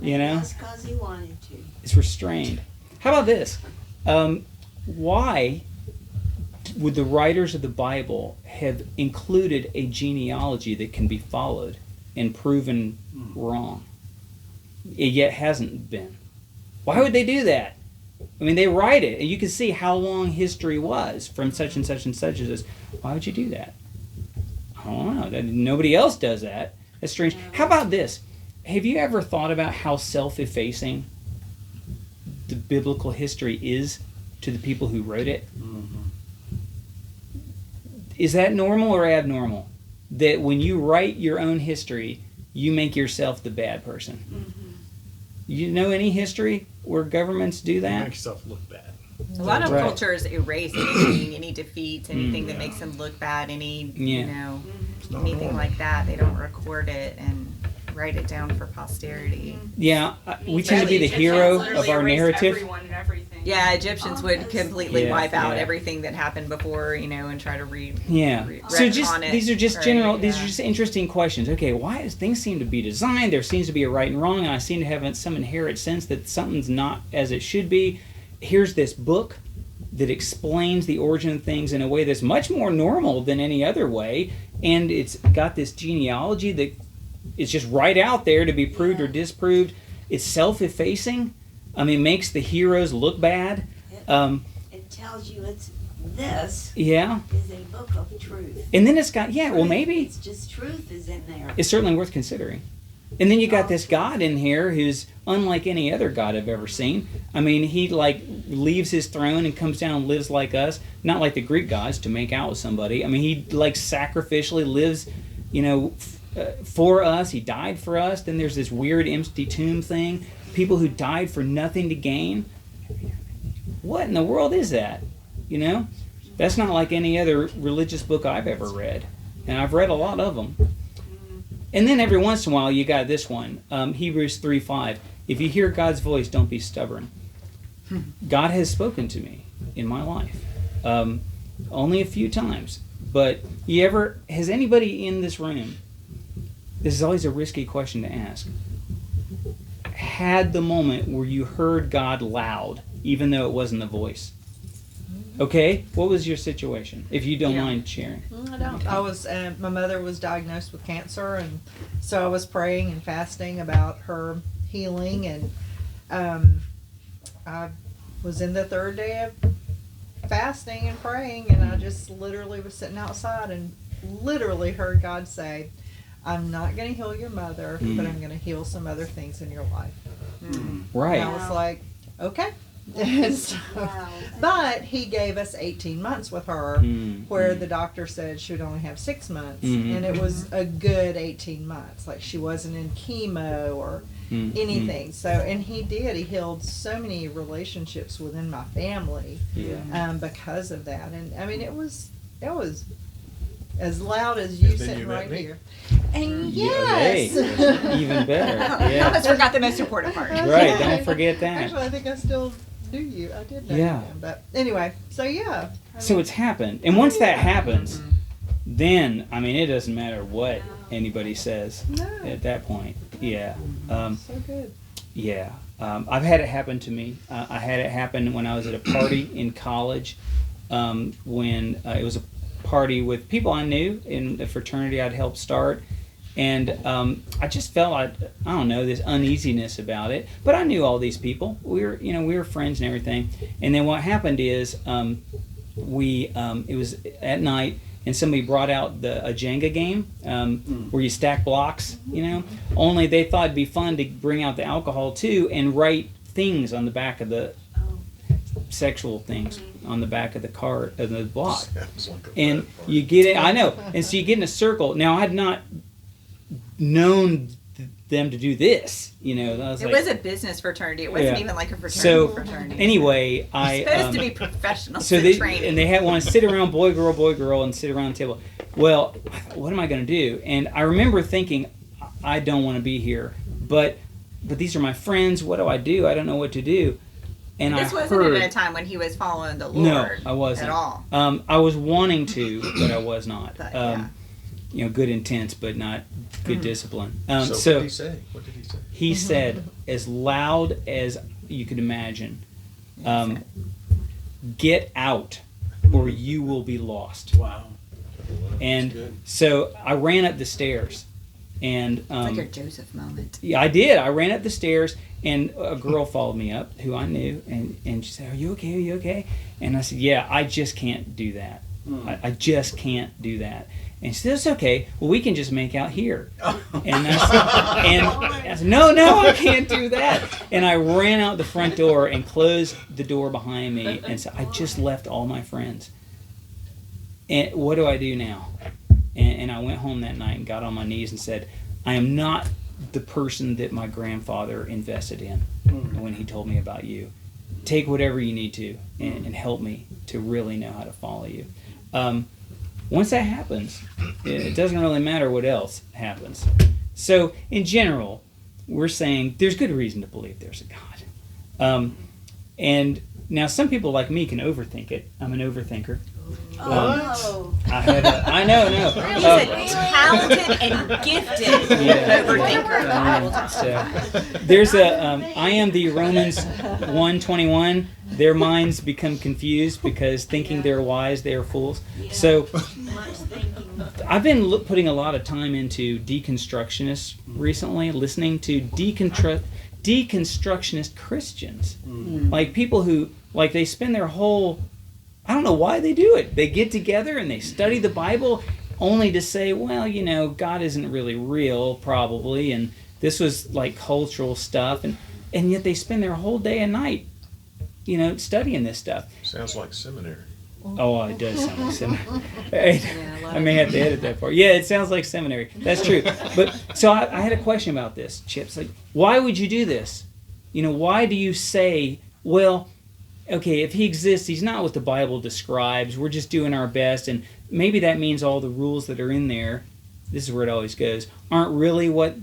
you know. That's because he wanted to. It's restrained. How about this? Why would the writers of the Bible have included a genealogy that can be followed and proven wrong? It yet hasn't been. Why would they do that? I mean, they write it, and you can see how long history was from such and such and such as this. Why would you do that? I don't know. Nobody else does that. That's strange. How about this? Have you ever thought about how self-effacing the biblical history is to the people who wrote it? Is that normal or abnormal? That when you write your own history, you make yourself the bad person? You know any history where governments do that? Make yourself look bad. A lot of Right. cultures erase anything, any defeats, anything that makes them look bad, anything like that. They don't record it and write it down for posterity. Yeah, we tend to be the hero of our narrative. Everyone and everything. Yeah, Egyptians would completely Yeah, wipe out yeah. everything that happened before, and try to Yeah. So just retcon it. these are just Right, general. These yeah. are just interesting questions. Okay, why does things seem to be designed? There seems to be a right and wrong, and I seem to have some inherent sense that something's not as it should be. Here's this book that explains the origin of things in a way that's much more normal than any other way, and it's got this genealogy that is just right out there to be proved or disproved. It's self-effacing. I mean, makes the heroes look bad. It tells you this Yeah. is a book of truth. And then it's got, well, maybe It's just truth is in there. it's certainly worth considering. And then you got this God in here who's unlike any other God I've ever seen. I mean, he like leaves his throne and comes down and lives like us, not like the Greek gods to make out with somebody. I mean, he like sacrificially lives, for us. He died for us. Then there's this weird empty tomb thing. People who died for nothing to gain. What in the world is that? That's not like any other religious book I've ever read. And I've read a lot of them. And then every once in a while you got this one, Hebrews 3:5. If you hear God's voice, don't be stubborn. God has spoken to me in my life. Only a few times. But has anybody in this room, this is always a risky question to ask, had the moment where you heard God loud, even though it wasn't the voice? Okay, what was your situation? If you don't mind sharing. I don't. I was. My mother was diagnosed with cancer, and so I was praying and fasting about her healing. And I was in the third day of fasting and praying, and I just literally was sitting outside and literally heard God say, "I'm not going to heal your mother, but I'm going to heal some other things in your life." Right. And I was like, "Okay." And so, but he gave us 18 months with her, where the doctor said she would only have 6 months, and it was a good 18 months. Like, she wasn't in chemo or anything. So, and he healed so many relationships within my family because of that. And I mean, it was as loud as you And then sitting you met right me. here. And Hey, yes. even better. I Yeah. almost forgot the most important part. Right, don't forget that. Actually, I think I still do you. I did know Yeah. you. But anyway, so yeah. So it's happened. And once that happens, then, I mean, it doesn't matter what anybody says No. at that point. Yeah. So good. Yeah. I've had it happen to me. I had it happen when I was at a party in college, when it was a party with people I knew in the fraternity I'd helped start. And I just felt, I don't know, this uneasiness about it. But I knew all these people. We were friends and everything. And then what happened is it was at night, and somebody brought out a Jenga game where you stack blocks, Only they thought it'd be fun to bring out the alcohol too and write things on the back of the... sexual things on the back of the car of the block. Sounds like a And bad part. you get it, I know. And so you get in a circle. Now, I had not known them to do this, I was It like, was a business fraternity. It wasn't Yeah. even like a fraternity. so fraternity. anyway, I It's supposed to be professional so they training. and they had want to sit around boy girl and sit around the table. Well, what am I going to do? And I remember thinking, I don't want to be here, but these are my friends. What do? I don't know what to do. And this I wasn't heard, at a time when he was following the Lord. no, I wasn't at all. I was wanting to, but I was not. But, yeah. Good intents, but not good discipline. So what so did he say? What did he say? he said, as loud as you could imagine, get out or you will be lost. Wow. And good. so I ran up the stairs. And It's like your Joseph moment. yeah, I did. I ran up the stairs, and a girl followed me up who I knew, and she said, "Are you okay? Are you okay?" And I said, "Yeah, I just can't do that. I just can't do that." And she said, "It's okay. Well, we can just make out here." And I said, "No, I can't do that." And I ran out the front door and closed the door behind me, and said, "I just left all my friends. And what do I do now?" And I went home that night and got on my knees and said, I am not the person that my grandfather invested in when he told me about you. Take whatever you need to and help me to really know how to follow you. Once that happens, it doesn't really matter what else happens. So in general, we're saying there's good reason to believe there's a God. And now some people like me can overthink it. I'm an overthinker. Oh, I know. He's a talented and gifted overthinker. So, there's I am the Romans 1:21. Their minds become confused because thinking they're wise, they are fools. So much thinking. I've been putting a lot of time into deconstructionists recently, listening to deconstructionist Christians. Like people who, like they spend their whole, I don't know why they do it. They get together and they study the Bible only to say, well, God isn't really real, probably, and this was like cultural stuff, and yet they spend their whole day and night, studying this stuff. Sounds like seminary. Oh, it does sound like seminary. I may have to edit that part. Yeah, it sounds like seminary. That's true. But so I had a question about this, Chips. Like, why would you do this? Why do you say, well, okay, if he exists, he's not what the Bible describes. We're just doing our best, and maybe that means all the rules that are in there, this is where it always goes, aren't really what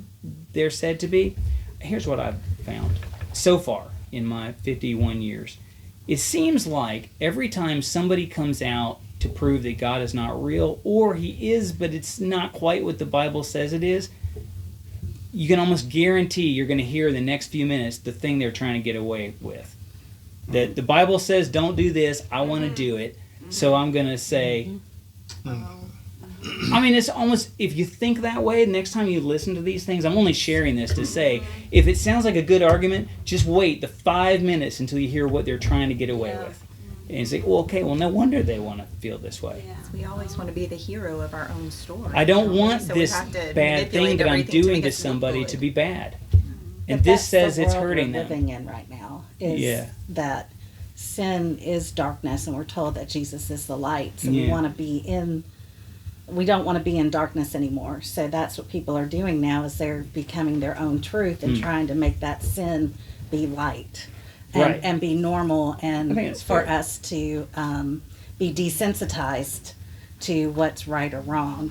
they're said to be. Here's what I've found so far in my 51 years. It seems like every time somebody comes out to prove that God is not real, or he is, but it's not quite what the Bible says it is, you can almost guarantee you're going to hear in the next few minutes the thing they're trying to get away with. That the Bible says don't do this, I want to do it, so I'm going to say, I mean, it's almost, if you think that way, the next time you listen to these things, I'm only sharing this to say, if it sounds like a good argument, just wait the 5 minutes until you hear what they're trying to get away with. And you say, well, okay, well, no wonder they want to feel this way. We always want to be the hero of our own story. I don't want So we this have to bad thing manipulate that I'm everything doing make to us look somebody good. to be bad. And But this that's says the it's world hurting we're them. living in right now is Yeah. that sin is darkness, and we're told that Jesus is the light. So we Yeah. want to be in. We don't want to be in darkness anymore. So that's what people are doing now is they're becoming their own truth and trying to make that sin be light and, Right. and be normal, I and think it's for fair. us to be desensitized to what's right or wrong.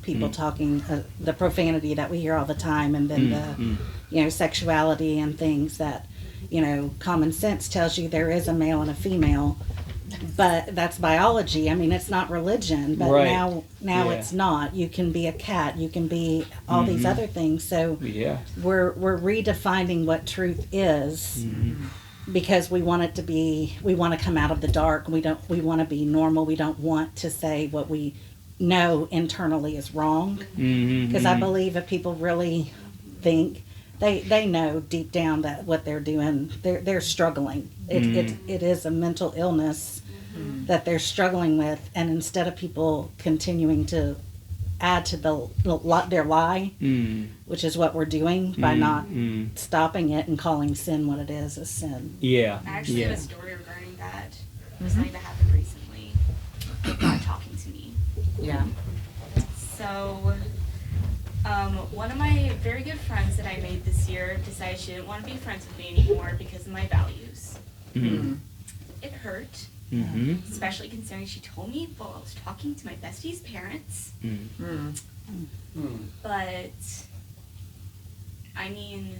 People talking the profanity that we hear all the time, and then sexuality and things that common sense tells you there is a male and a female, but that's biology. I mean, it's not religion, but Right. now Yeah. it's not. You can be a cat, you can be all these other things. So Yeah. we're redefining what truth is. Because we want it to be, we want to come out of the dark. We want to be normal. We don't want to say what we know internally is wrong. Because I believe if people really think, they know deep down that what they're doing, they're struggling. It is a mental illness that they're struggling with, and instead of people continuing to add to their lie, which is what we're doing by not stopping it and calling sin what it is sin. Yeah. I actually Yeah. have a story regarding that. Something that happened recently. With God talking to me. Yeah. So, one of my very good friends that I made this year decided she didn't want to be friends with me anymore because of my values. It hurt, especially considering she told me while I was talking to my bestie's parents. But, I mean,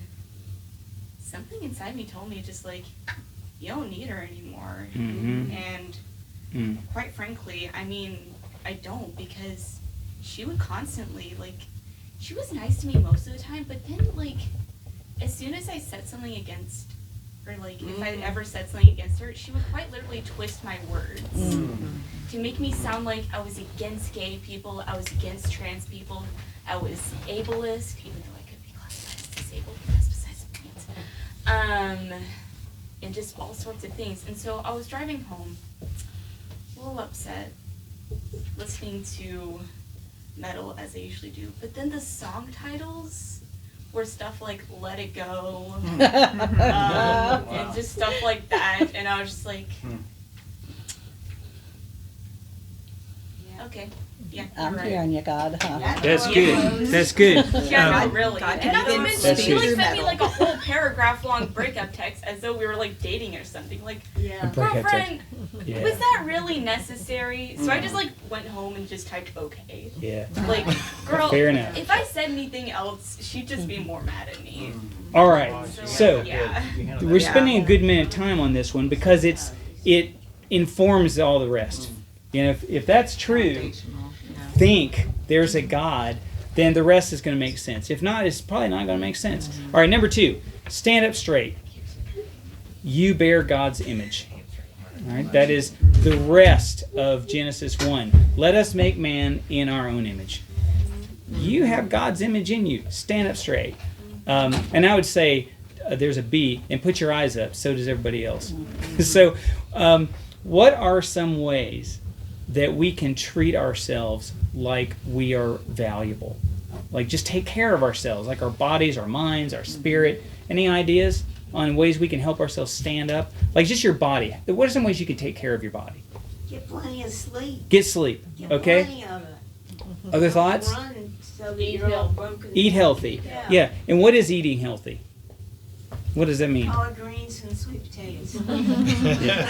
something inside me told me just like, you don't need her anymore. And quite frankly, I mean, I don't, because she would constantly, like, she was nice to me most of the time, but then, like, as soon as I said something against, or, like, if I ever said something against her, she would quite literally twist my words to make me sound like I was against gay people, I was against trans people, I was ableist, even though I could be classified as disabled, but that's besides the point. And just all sorts of things. And so I was driving home, a little upset, listening to metal as I usually do. But then the song titles were stuff like Let It Go, and just stuff like that. And I was just like, okay, yeah, you're I'm right. hearing you, God, huh? That's good. That's good. Yeah, no, really. God, And not you to didn't mention, speak she like through sent me metal. like a whole paragraph long breakup text as though we were like dating or something. Like, Yeah. Breakup text. girlfriend, Yeah. was that really necessary? So I just like went home and just typed okay. Yeah. Like, girl, Fair enough. if I said anything else, she'd just be more mad at me. All right. So Yeah. we're spending a good minute of time on this one because it informs all the rest. You know, if that's true, think there's a God, then the rest is going to make sense. If not, it's probably not going to make sense. All right, number 2, stand up straight. You bear God's image. All right, that is the rest of Genesis 1. Let us make man in our own image. You have God's image in you. Stand up straight. And I would say there's a B, and put your eyes up. So does everybody else. So what are some ways that we can treat ourselves like we are valuable? Like just take care of ourselves, like our bodies, our minds, our spirit. Any ideas on ways we can help ourselves stand up? Like just your body. What are some ways you can take care of your body? Get plenty of sleep. Get sleep, Get okay? plenty of it. Other thoughts? Run so that Eat you're all healthy. broken. Eat healthy. Yeah. And what is eating healthy? What does that mean? Collard greens and sweet potatoes.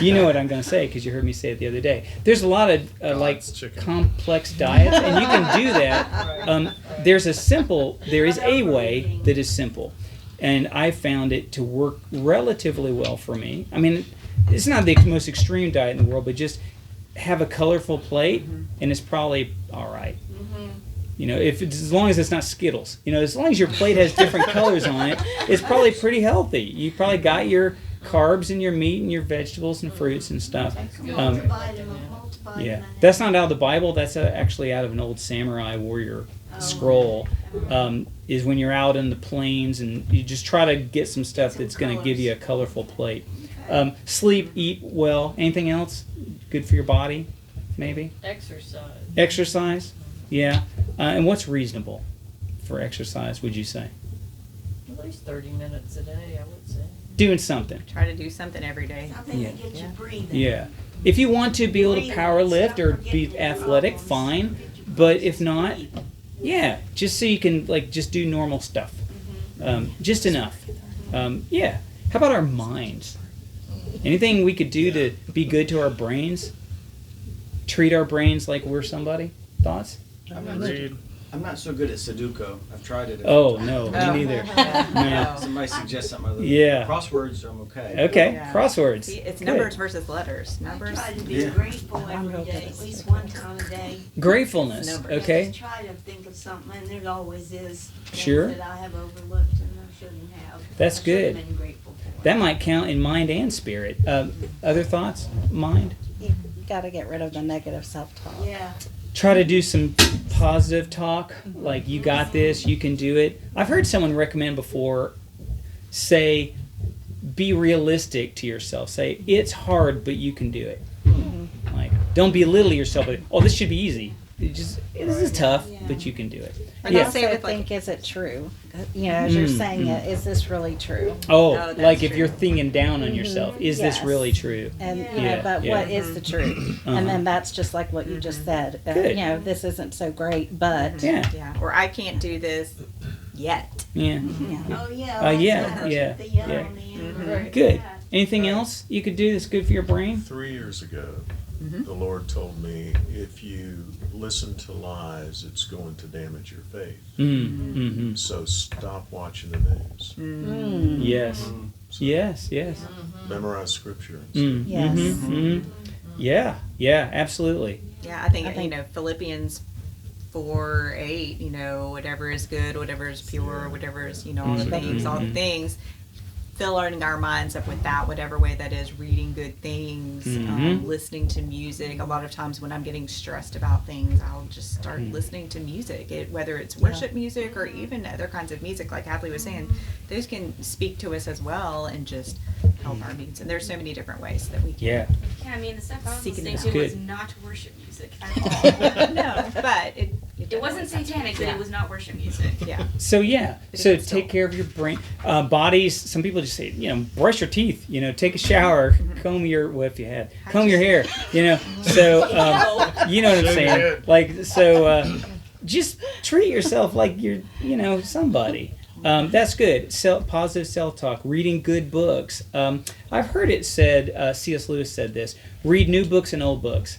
You know what I'm going to say because you heard me say it the other day. There's a lot of like God's chicken. complex diets, and you can do that. There is a way that is simple, and I found it to work relatively well for me. I mean, it's not the most extreme diet in the world, but just have a colorful plate, and it's probably all right. You know, as long as it's not Skittles. You know, as long as your plate has different colors on it, it's probably pretty healthy. You probably got your carbs and your meat and your vegetables and fruits and stuff. Yeah, that's not out of the Bible. That's actually out of an old samurai warrior scroll. Is when you're out in the plains and you just try to get some stuff that's going to give you a colorful plate. Sleep, eat well. Anything else good for your body? Maybe Exercise. exercise. Yeah, and what's reasonable for exercise? Would you say At least 30 minutes a day, I would say. doing something? Try to do something every day. Something Yeah. to get you breathing. Yeah. If you want to be able to power lift or be athletic, fine. But if not, yeah, just so you can like just do normal stuff, just enough. Yeah. How about our minds? Anything we could do to be good to our brains? Treat our brains like we're somebody? Thoughts? Agreed. I'm not so good at Sudoku. I've tried it. Oh no, me neither. No. Somebody suggests something other. Yeah. Crosswords, I'm okay. Okay, Yeah. crosswords. See, it's Good. numbers versus letters. I Numbers. try to be Yeah. grateful every day, at least one time a day. Gratefulness. Numbers. I Okay. just try to think of something, and there always is things Sure. that I have overlooked and I shouldn't have. That's I should have good. been grateful for. That might count in mind and spirit. Other thoughts? Mind? You got to get rid of the negative self-talk. Yeah. Try to do some positive talk, like you got this, you can do it. I've heard someone recommend before, say, be realistic to yourself. Say, it's hard, but you can do it. Like, don't belittle yourself, but, oh, this should be easy. this is tough, Yeah. but you can do it. Like I I Yeah. say also with, like- think, is it true? You know, as you're saying it, is this really true? Oh, that's like if true. you're thinking down on yourself, is this Yes. really true? And you Yeah, know, but yeah. what is the truth? Uh-huh. And then that's just like what you just said. Good. You know, this isn't so great, but Yeah, Yeah, or I can't do this yet. yeah. yeah. Oh, yeah. Yeah, that's yeah, the yell yeah. on the end. Right. Good. Yeah. Anything else you could do that's good for your brain? 3 years ago, Mm-hmm. the Lord told me, if you listen to lies, it's going to damage your faith. Mm-hmm. So stop watching the news. Mm. Yes. So Yes. Yes. memorize scripture. And Mm. Yes. Mhm. Yeah. Yeah. Absolutely. Yeah, I think, I think- you know, Philippians 4:8, you know, whatever is good, whatever is pure, whatever is, you know, all the things, all the things. Filling our minds up with that, whatever way that is, reading good things, listening to music. A lot of times when I'm getting stressed about things, I'll just start listening to music, whether it's worship music or even other kinds of music, like Hadley was saying. Those can speak to us as well and just help our needs. And there's so many different ways that we can. Yeah. Yeah, I mean, the stuff I was Seeking it listening out. to was Good. not worship music at all. No, but It wasn't satanic, but Yeah. it was not worship music. Yeah. So yeah. But So it's still- take care of your brain, bodies. Some people just say, you know, brush your teeth. You know, take a shower, comb your if you had comb your hair. You know. So you know what I'm Shake your saying. head. Like so, just treat yourself like you're somebody. That's good. Positive self-talk, reading good books. I've heard it said, C.S. Lewis said this, read new books and old books,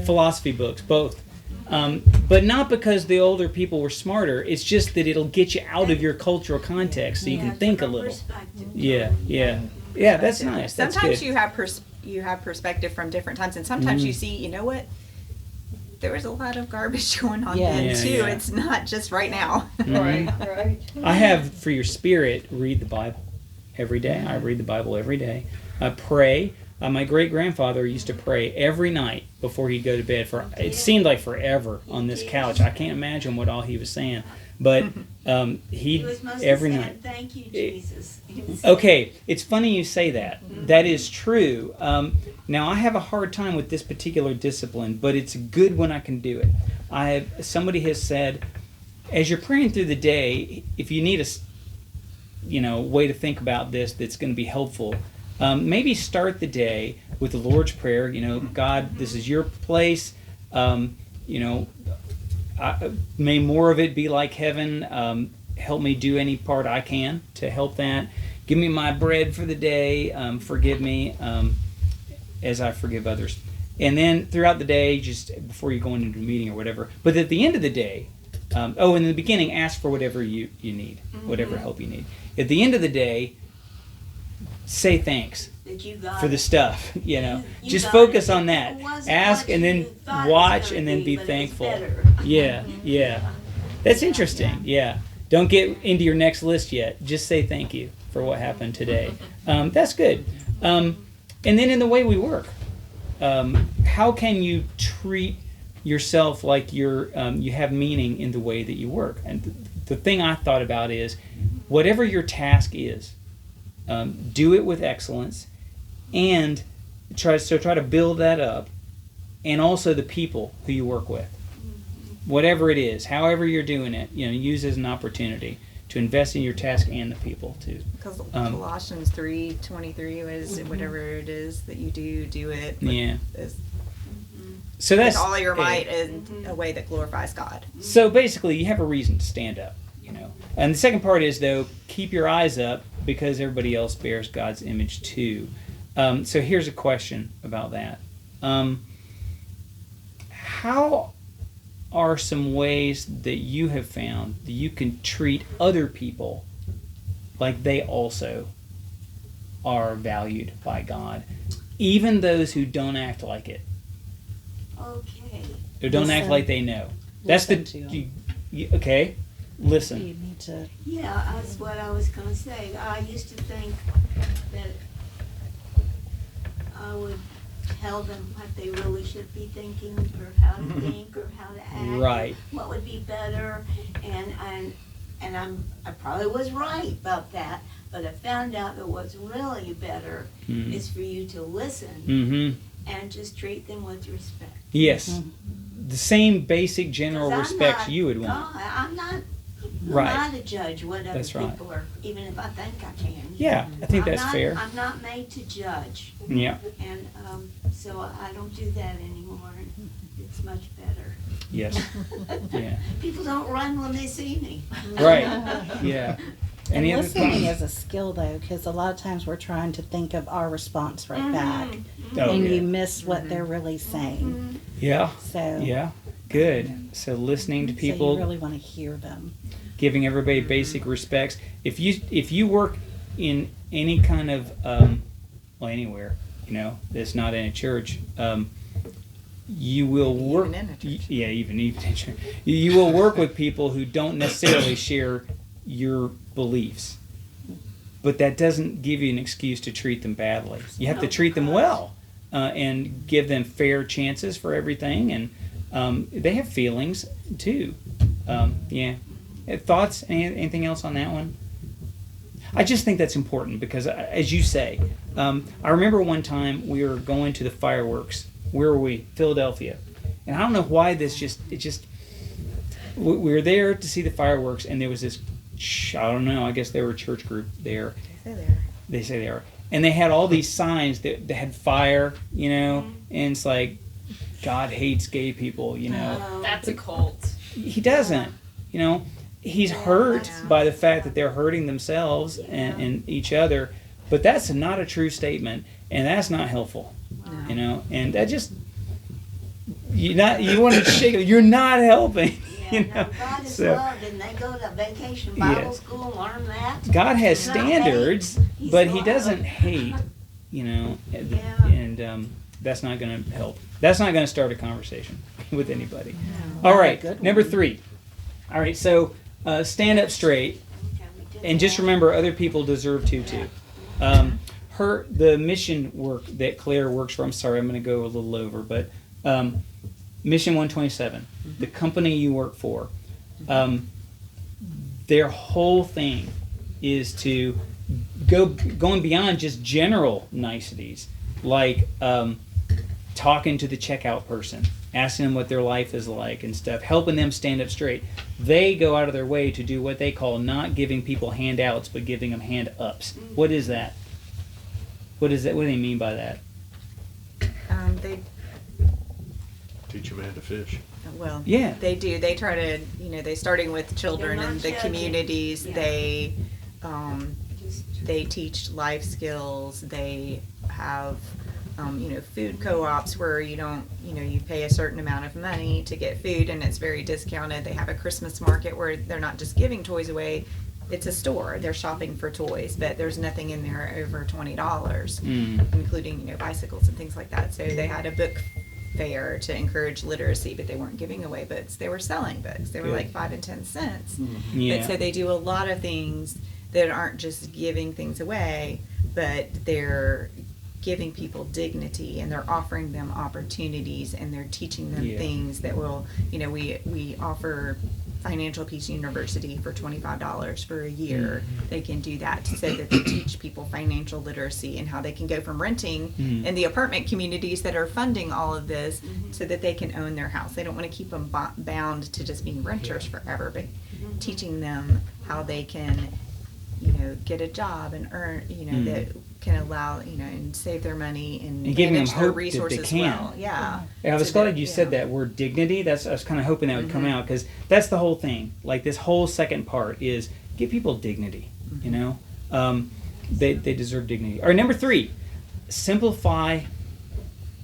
philosophy books, both. But not because the older people were smarter, it's just that it'll get you out of your cultural context so you can think a little. Yeah, yeah. Yeah, that's nice. That's Sometimes good. you have perspective from different times, and sometimes you see, you know what? There was a lot of garbage going on Yeah. then Yeah, too. yeah. It's not just right now. Right, right. I have, for your spirit, read the Bible every day. I read the Bible every day. I pray. My great-grandfather used to pray every night before he'd go to bed. It seemed like forever on this couch. I can't imagine what all he was saying. But He was mostly every saying, night. thank you, Jesus. Okay, it's funny you say that. That is true. Now I have a hard time with this particular discipline, but it's good when I can do it. Somebody has said, as you're praying through the day, if you need a way to think about this that's going to be helpful, maybe start the day with the Lord's Prayer. You know, God, this is your place. May more of it be like heaven. Help me do any part I can to help that. Give me my bread for the day. Forgive me as I forgive others. And then throughout the day, just before you go into a meeting or whatever. But at the end of the day, in the beginning, ask for whatever you need, whatever help you need. At the end of the day, say thanks That you got for the it. stuff. You You just got focus it. on that. It wasn't Ask what and then you thought it was watch gonna and then be but it was thankful. better. Yeah, yeah. That's interesting. Yeah. Don't get into your next list yet. Just say thank you for what happened today. That's good. And then in the way we work, how can you treat yourself like you have meaning in the way that you work? And the thing I thought about is, whatever your task is, do it with excellence, and try to build that up, and also the people who you work with. Whatever it is, however you're doing it, use as an opportunity to invest in your task and the people too. Because Colossians 3:23 was whatever it is that you do it. with- Yeah. With So that's all your might in a way that glorifies God. So basically, you have a reason to stand up, And the second part is, though, keep your eyes up because everybody else bears God's image too. So here's a question about that. How are some ways that you have found that you can treat other people like they also are valued by God, even those who don't act like it, Okay. who don't act Listen. like they know? That's Listen to 'em. okay. Listen. You need to. Yeah, that's what I was going to say. I used to think that I would tell them what they really should be thinking, or how to think, or how to act. Right. What would be better, and I probably was right about that, but I found out that what's really better is for you to listen Mm-hmm. and just treat them with respect. Yes. the same basic general 'Cause I'm respects not you would want. God, I'm not Right. to judge what other That's right. people are, even if I think I can. Yeah, I think I'm that's not- fair. I'm not made to judge, Yeah. and so I don't do that anymore. And it's much better. Yes. Yeah. People don't run when they see me. Right. Yeah. And Any other listening thoughts? is a skill, though, because a lot of times we're trying to think of our response right back, Oh, and yeah. you miss what they're really saying. Yeah. So, Yeah. Good. So listening to so people, you really want to hear them. giving everybody basic respects. If you work in any kind of well, anywhere, that's not in a church, you will work. Even in a church. Yeah, even in church. You will work with people who don't necessarily share your beliefs, but that doesn't give you an excuse to treat them badly. You have to treat them well and give them fair chances for everything, and they have feelings too. Yeah. Thoughts? Anything else on that one? I just think that's important because, as you say, I remember one time we were going to the fireworks. Where were we? Philadelphia. And I don't know why we were there to see the fireworks, and there was this, I don't know, I guess they were a church group there. They say they are. And they had all these signs that had fire, and it's like, God hates gay people, That's a cult. He doesn't, he's hurt by the fact that they're hurting themselves and each other, but that's not a true statement, and that's not helpful, and that just, you want to shake it, you're not helping. Yeah, no, God is So- love, and they go to vacation Bible Yes. school and learn that. God has He's not standards, hate. He's but he love. doesn't hate, and that's not going to help. That's not going to start a conversation with anybody. All right, Good number one. 3. All right, so stand up straight, Okay, we did and just that. remember other people deserve to too. The mission work that Claire works for, I'm sorry, I'm going to go a little over, but Mission 127, the company you work for, their whole thing is to going beyond just general niceties, like talking to the checkout person, asking them what their life is like and stuff, helping them stand up straight. They go out of their way to do what they call not giving people handouts, but giving them hand-ups. What is that? What is that? What do they mean by that? They Teach a man to fish. Well, Yeah. they do. They try to, they starting with children They're in not the judging. communities. Yeah. They teach life skills. They have, food co-ops where you don't, you pay a certain amount of money to get food and it's very discounted. They have a Christmas market where they're not just giving toys away. It's a store. They're shopping for toys, but there's nothing in there over $20, including, bicycles and things like that. So they had a book fair to encourage literacy, but they weren't giving away books. They were selling books. They were Good. like 5 and 10 cents. Yeah. But so they do a lot of things that aren't just giving things away, but they're giving people dignity and they're offering them opportunities and they're teaching them Yeah. things that will, we offer Financial Peace University for $25 for a year. They can do that so that they teach people financial literacy and how they can go from renting in the apartment communities that are funding all of this so that they can own their house. They don't want to keep them bound to just being renters forever, but teaching them how they can, get a job and earn, that can allow, and save their money and, And giving them manage their hope that they resources can. well. Yeah. Yeah, I was So glad that- you said yeah. that word dignity. I was kind of hoping that would come out because that's the whole thing. Like this whole second part is give people dignity. They deserve dignity. All right, number 3, simplify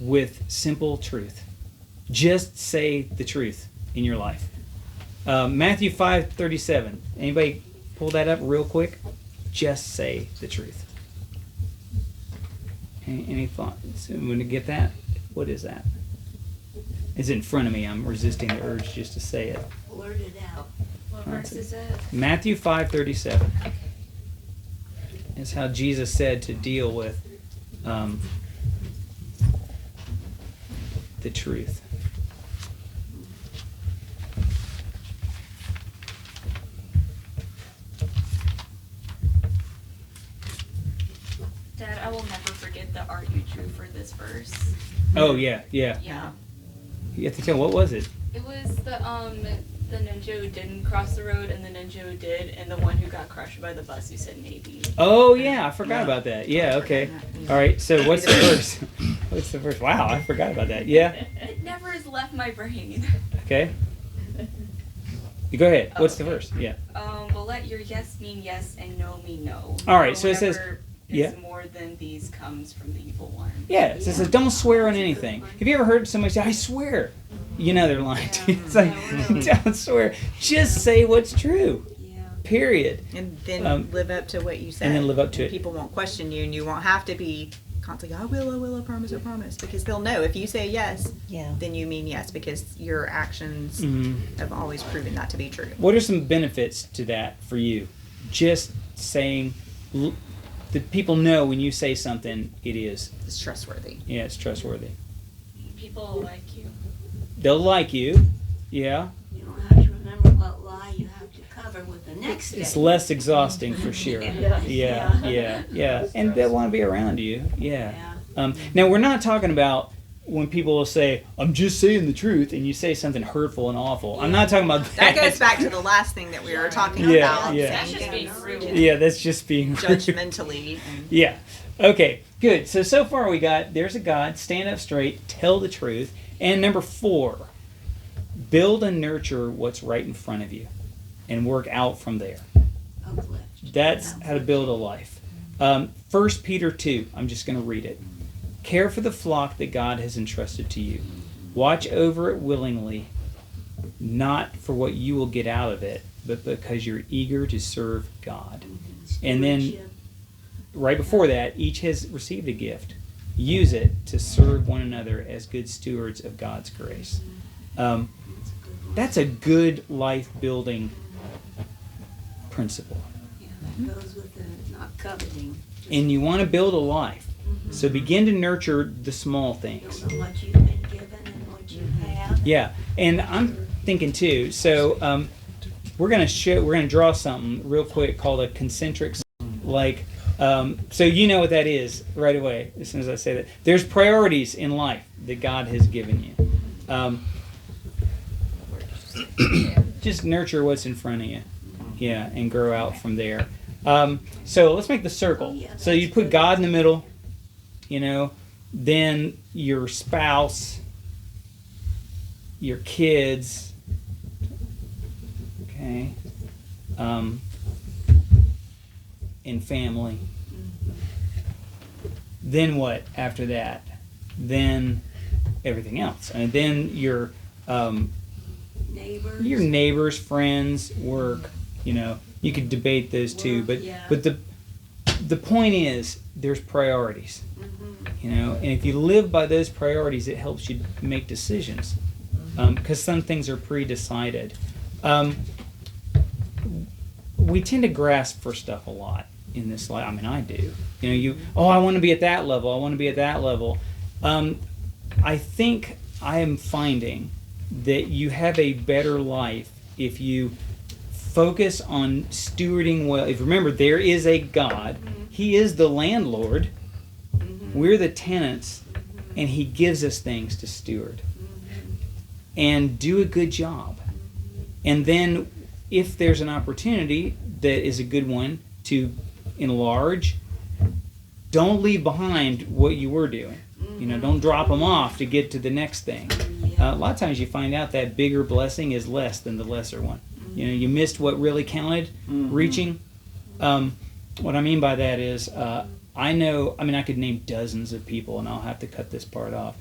with simple truth. Just say the truth in your life. Matthew 5:37. Anybody pull that up real quick? Just say the truth. Any thoughts? Want to get that? What is that? It's in front of me. I'm resisting the urge just to say it. Blurt it out. What verse is it? Matthew 5:37. It's how Jesus said to deal with the truth. Dad, I will never forget the art you drew for this verse. Oh yeah, yeah. Yeah. You have to tell. What was it? It was the ninja who didn't cross the road and the ninja who did, and the one who got crushed by the bus who said maybe. Oh yeah, I forgot about that. Yeah, okay. All right. So what's the verse? What's the verse? Wow, I forgot about that. Yeah. It never has left my brain. Okay. You go ahead. What's the verse? Yeah. But let your yes mean yes and no mean no. All right, For so it says- whatever yeah. is more than these comes from the evil one. Yeah. It says don't swear on anything. Have you ever heard somebody say, "I swear"? You know they're lying to you. It's like, don't swear. Just say what's true. Yeah. Period. And then live up to what you said. And then live up to it. People won't question you, and you won't have to be constantly, I will, I promise, because they'll know if you say yes, Yeah. then you mean yes, because your actions have always proven that to be true. What are some benefits to that for you? Just saying, that people know when you say something, it is. It's trustworthy. Yeah, it's trustworthy. People like you. They'll like you. Yeah. You don't have to remember what lie you have to cover with the next day. It's less exhausting for sure. Yeah. And they want to be around you. Yeah. Now, we're not talking about when people will say, I'm just saying the truth, and you say something hurtful and awful. I'm not talking about that. That goes back to the last thing that we were talking Yeah, about. yeah. That's just being rude. Yeah, that's just being rude. Judgmentally. Yeah. Okay, good. So far we got, there's a God, stand up straight, tell the truth. And number 4, build and nurture what's right in front of you and work out from there. Uplift. That's how to build a life. 1 Peter 2, I'm just going to read it. Care for the flock that God has entrusted to you. Watch over it willingly, not for what you will get out of it, but because you're eager to serve God. And then Stewardship. right before that, each has received a gift. Use it to serve one another as good stewards of God's grace. That's a good life building principle. Yeah, that goes with the not coveting. And you want to build a life. So begin to nurture the small things. Don't know what you've been given and what you have. Yeah, and I'm thinking too. So we're gonna draw something real quick called a concentric, like. So you know what that is right away as soon as I say that. There's priorities in life that God has given you. Just nurture what's in front of you, yeah, and grow out from there. So let's make the circle. So you put God in the middle, you know, then your spouse, your kids, okay, and family. Then what after that? Then everything else, and then your neighbors, friends, work. You know, you could debate those two, but the point is there's priorities. You know, and if you live by those priorities, it helps you make decisions because some things are pre-decided. We tend to grasp for stuff a lot in this life. I mean, I do. You know, I want to be at that level. I want to be at that level. I think I am finding that you have a better life if you focus on stewarding well. If remember, there is a God. He is the landlord. We're the tenants, and He gives us things to steward. And do a good job. And then, if there's an opportunity that is a good one to enlarge, don't leave behind what you were doing. You know, don't drop them off to get to the next thing. A lot of times you find out that bigger blessing is less than the lesser one. You know, you missed what really counted, reaching. What I mean by that is, I could name dozens of people, and I'll have to cut this part off,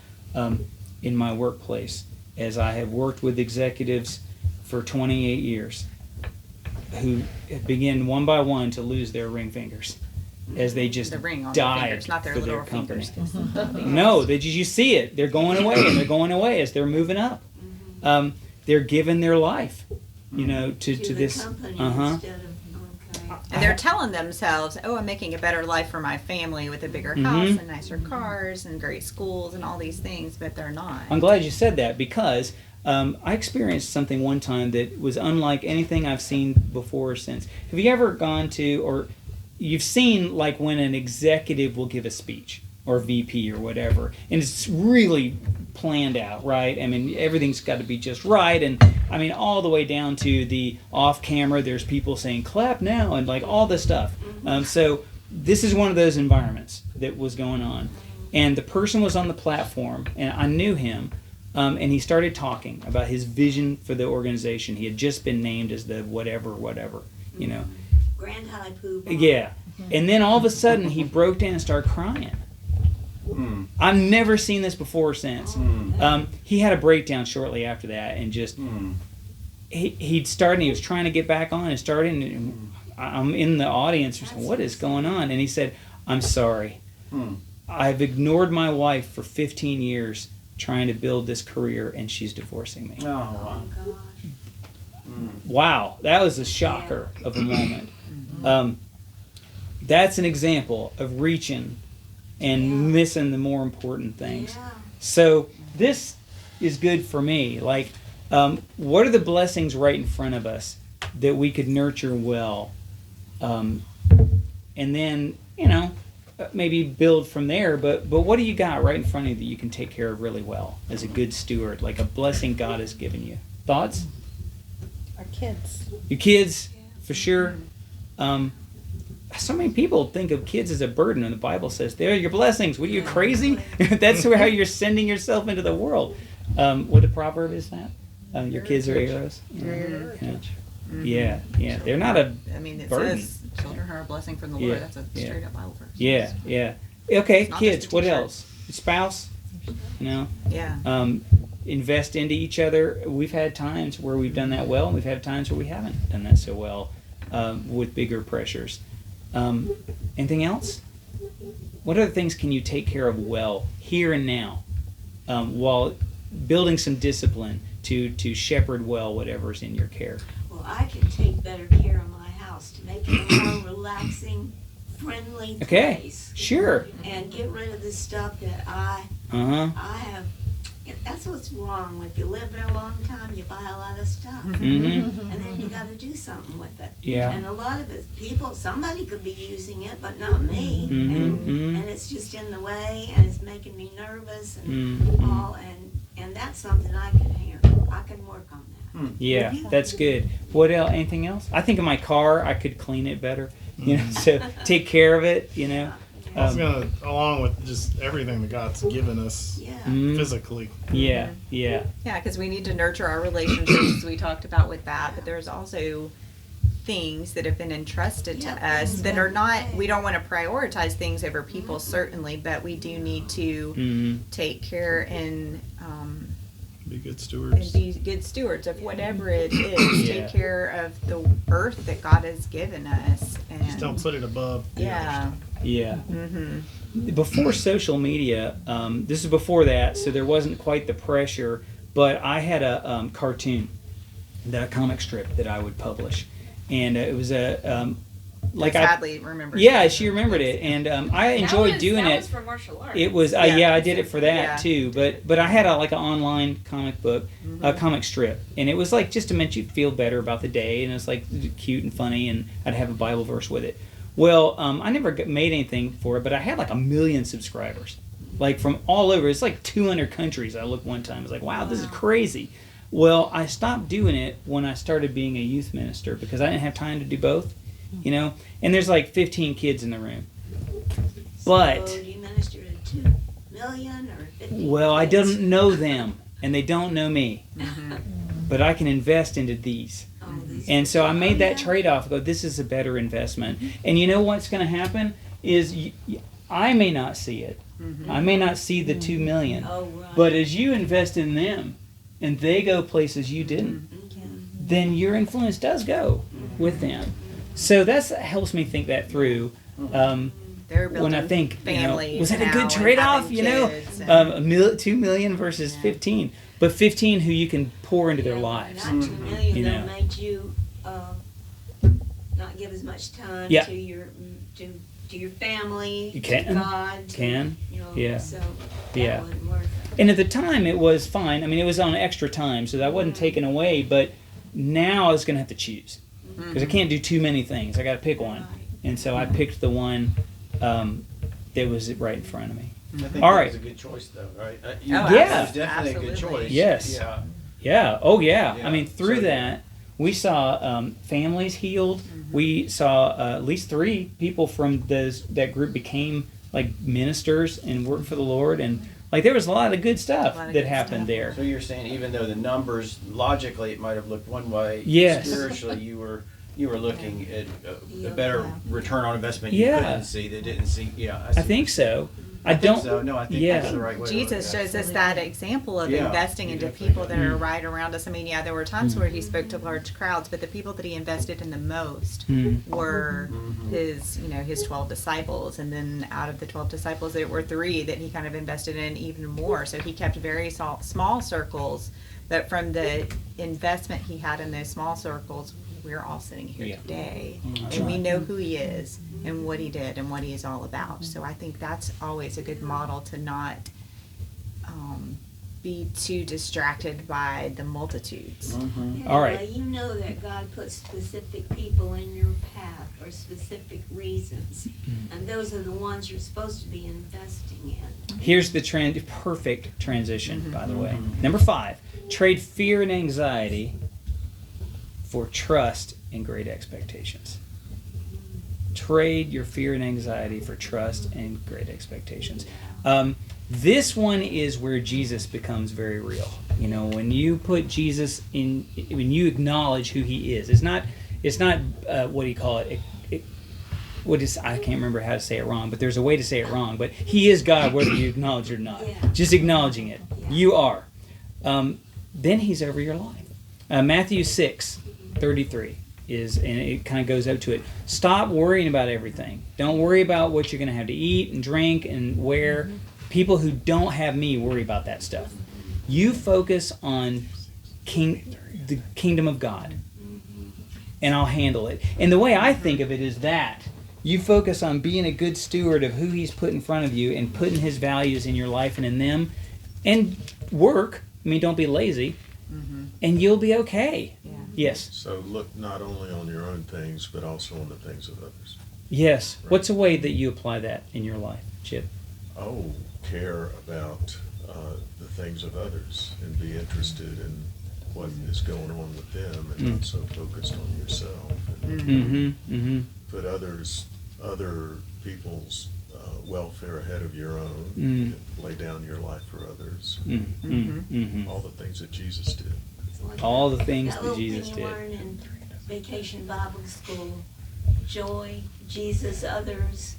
in my workplace, as I have worked with executives for 28 years who begin one by one to lose their ring fingers as they just The ring on died their fingers, not their for their little company. fingers. No, you see it. They're going away, and they're going away as they're moving up. They're giving their life, you know, to the this. company Uh huh. instead of, okay. And they're telling themselves, oh, I'm making a better life for my family with a bigger house and nicer cars and great schools and all these things, but they're not. I'm glad you said that because I experienced something one time that was unlike anything I've seen before or since. Have you ever gone to, or you've seen like when an executive will give a speech or VP or whatever, and it's really planned out, right? I mean, everything's got to be just right, and I mean, all the way down to the off camera. There's people saying "clap now" and like all this stuff. So this is one of those environments that was going on, and the person was on the platform, and I knew him, and he started talking about his vision for the organization. He had just been named as the whatever, you know. Grand High Pooh. Yeah, and then all of a sudden he broke down and started crying. I've never seen this before or since. He had a breakdown shortly after that, and just he'd started. And he was trying to get back on and started. And I'm in the audience. Saying, what is going on? And he said, "I'm sorry. I've ignored my wife for 15 years trying to build this career, and she's divorcing me." Oh, wow. Wow, that was a shocker of a moment. That's an example of reaching and missing the more important things. So this is good for me. Like, what are the blessings right in front of us that we could nurture well? And then, you know, maybe build from there. But what do you got right in front of you that you can take care of really well as a good steward, like a blessing God has given you? Thoughts? Our kids. Your kids, for sure. So many people think of kids as a burden, and the Bible says they're your blessings. What are you, crazy? That's how you're sending yourself into the world. What the proverb is that? Your kids are arrows. Yeah. They're not a I mean, it burden. says children are a blessing from the Lord. That's a straight up Bible verse. Yeah. Okay, It's not kids. just a What t-shirt. else? Spouse. You know. Yeah. Invest into each other. We've had times where we've done that well, and we've had times where we haven't done that so well with bigger pressures. Anything else? What other things can you take care of well here and now, while building some discipline to shepherd well whatever's in your care? Well, I can take better care of my house to make it a more relaxing, friendly Okay, place. sure. And get rid of the stuff that I have. That's what's wrong. If you live there a long time, you buy a lot of stuff. Mm-hmm. And then you got to do something with it. Yeah. And a lot of it, somebody could be using it, but not me. Mm-hmm. And it's just in the way, and it's making me nervous and all. And that's something I can handle. I can work on that. Yeah, that's good. What else? Anything else? I think in my car, I could clean it better. You know, so take care of it. You know. I was gonna, along with just everything that God's given us physically. Yeah. Yeah, because we need to nurture our relationships, as we talked about with that. But there's also things that have been entrusted to us that are not. We don't want to prioritize things over people, certainly, but we do need to take care and Be good stewards. be good stewards of whatever it is. Yeah. Take care of the earth that God has given us, and Just don't put it above the other stuff. Yeah. Before social media, this is before that, so there wasn't quite the pressure, but I had a cartoon, the comic strip that I would publish. And it was a, like sadly remember. Yeah, she remembered it. And I enjoyed doing that it. was for martial arts. It was, I did it for that Yeah. too. But I had like an online comic book, a comic strip, and it was like just to make you feel better about the day, and it was like cute and funny, and I'd have a Bible verse with it. Well, I never made anything for it, but I had like 1 million subscribers, like from all over. It's like 200 countries. I looked one time. I was like, wow, this is crazy. Well, I stopped doing it when I started being a youth minister because I didn't have time to do both, you know. And there's like 15 kids in the room. But So do you minister to 2 million or 50? well, I don't know them, and they don't know me. But I can invest into these. And so I made that trade-off. Go, this is a better investment. And you know what's going to happen is I may not see it. I may not see the 2 million. Oh, right. But as you invest in them, and they go places you didn't, then your influence does go with them. So that helps me think that through. They're building When I think, families was that a now good and trade-off? having You know, kids and- 2 million versus 15, but 15 who you can pour into their lives. Not 2 million You that know. made you not give as much time Yeah. to your to your family, You can. to God. Can. You know, Yeah. So that Yeah. wouldn't work. And at the time, it was fine. I mean, it was on extra time, so that wasn't taken away. But now I was going to have to choose because I can't do too many things. I got to pick one, and so I picked the one that was right in front of me. I think All that right. was a good choice, though, right? Oh, Yeah. It was definitely a good absolutely. choice. Yes. Yeah. Yeah. Oh, yeah. Yeah. I mean, through So- that, we saw families healed. We saw at least 3 people from that group became like ministers and worked for the Lord, and like there was a lot of good stuff A lot of that good happened stuff. there. So you're saying even though the numbers logically it might have looked one way, Yes. spiritually you were looking at a Yeah. better return on investment you Yeah. couldn't see that didn't see. Yeah, I think so. I think don't. so. No, I think Yeah. that's the right way. to look Jesus at it. shows us that example of Yeah, investing you into definitely people do. that are right around us. I mean, yeah, there were times where he spoke to large crowds, but the people that he invested in the most were his 12 disciples, and then out of the 12 disciples, there were 3 that he kind of invested in even more. So he kept very small circles. But from the investment he had in those small circles, we're all sitting here Yeah. today, and we know who he is and what he did and what he is all about. So I think that's always a good model to not be too distracted by the multitudes. Yeah, All right. well, you know that God puts specific people in your path for specific reasons, and those are the ones you're supposed to be investing in. Here's the perfect transition, by the way. Number 5, trade fear and anxiety for trust and great expectations. Trade your fear and anxiety for trust and great expectations. This one is where Jesus becomes very real. You know, when you put Jesus in, when you acknowledge who he is, it's not what do you call it? I can't remember how to say it wrong, but there's a way to say it wrong. But he is God, whether you acknowledge it or not. Yeah. Just acknowledging it. You are. Then he's over your life. Matthew 6:33 is, and it kind of goes up to it. Stop worrying about everything. Don't worry about what you're going to have to eat and drink and wear. People who don't have me worry about that stuff. You focus on the kingdom of God, and I'll handle it. And the way I think of it is that you focus on being a good steward of who he's put in front of you and putting his values in your life and in them, and work. I mean, don't be lazy, and you'll be okay. Yeah. Yes. So look not only on your own things, but also on the things of others. Yes. What's a way that you apply that in your life, Chip? Oh, care about the things of others and be interested in what is going on with them and not so focused on yourself. And Mm-hmm. Mm-hmm. put other people's welfare ahead of your own. Mm. Lay down your life for others. Mm-hmm. Mm-hmm. All the things that Jesus did. It's like All the things that that little Jesus thing you did. learn in Vacation Bible School: joy, Jesus, others,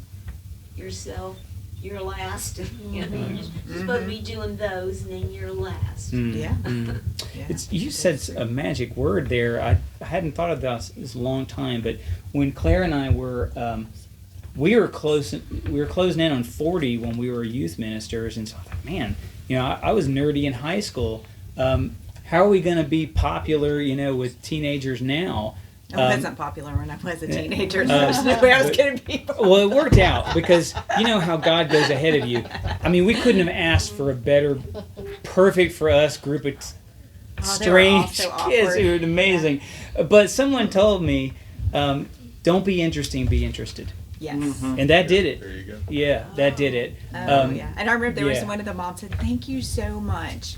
yourself. You're last. You know, you're supposed to be doing those, and then you're last. Mm. Yeah. Mm. Yeah. It's, you said a magic word there. I hadn't thought of this a long time, but when Claire and I were, we were closing in on 40 when we were youth ministers, and so I thought, man, you know, I was nerdy in high school. How are we going to be popular, you know, with teenagers now? I wasn't popular when I was a teenager. uh, There's no way I was going to be. Well, it worked out because you know how God goes ahead of you. I mean, we couldn't have asked for a better, perfect for us group of they were all strange so kids awkward. who were amazing. But someone told me, don't be interesting, be interested. Yes. And that did it. There you go. Yeah, that did it. Oh, yeah. And I remember there was yeah. one of the moms said, "Thank you so much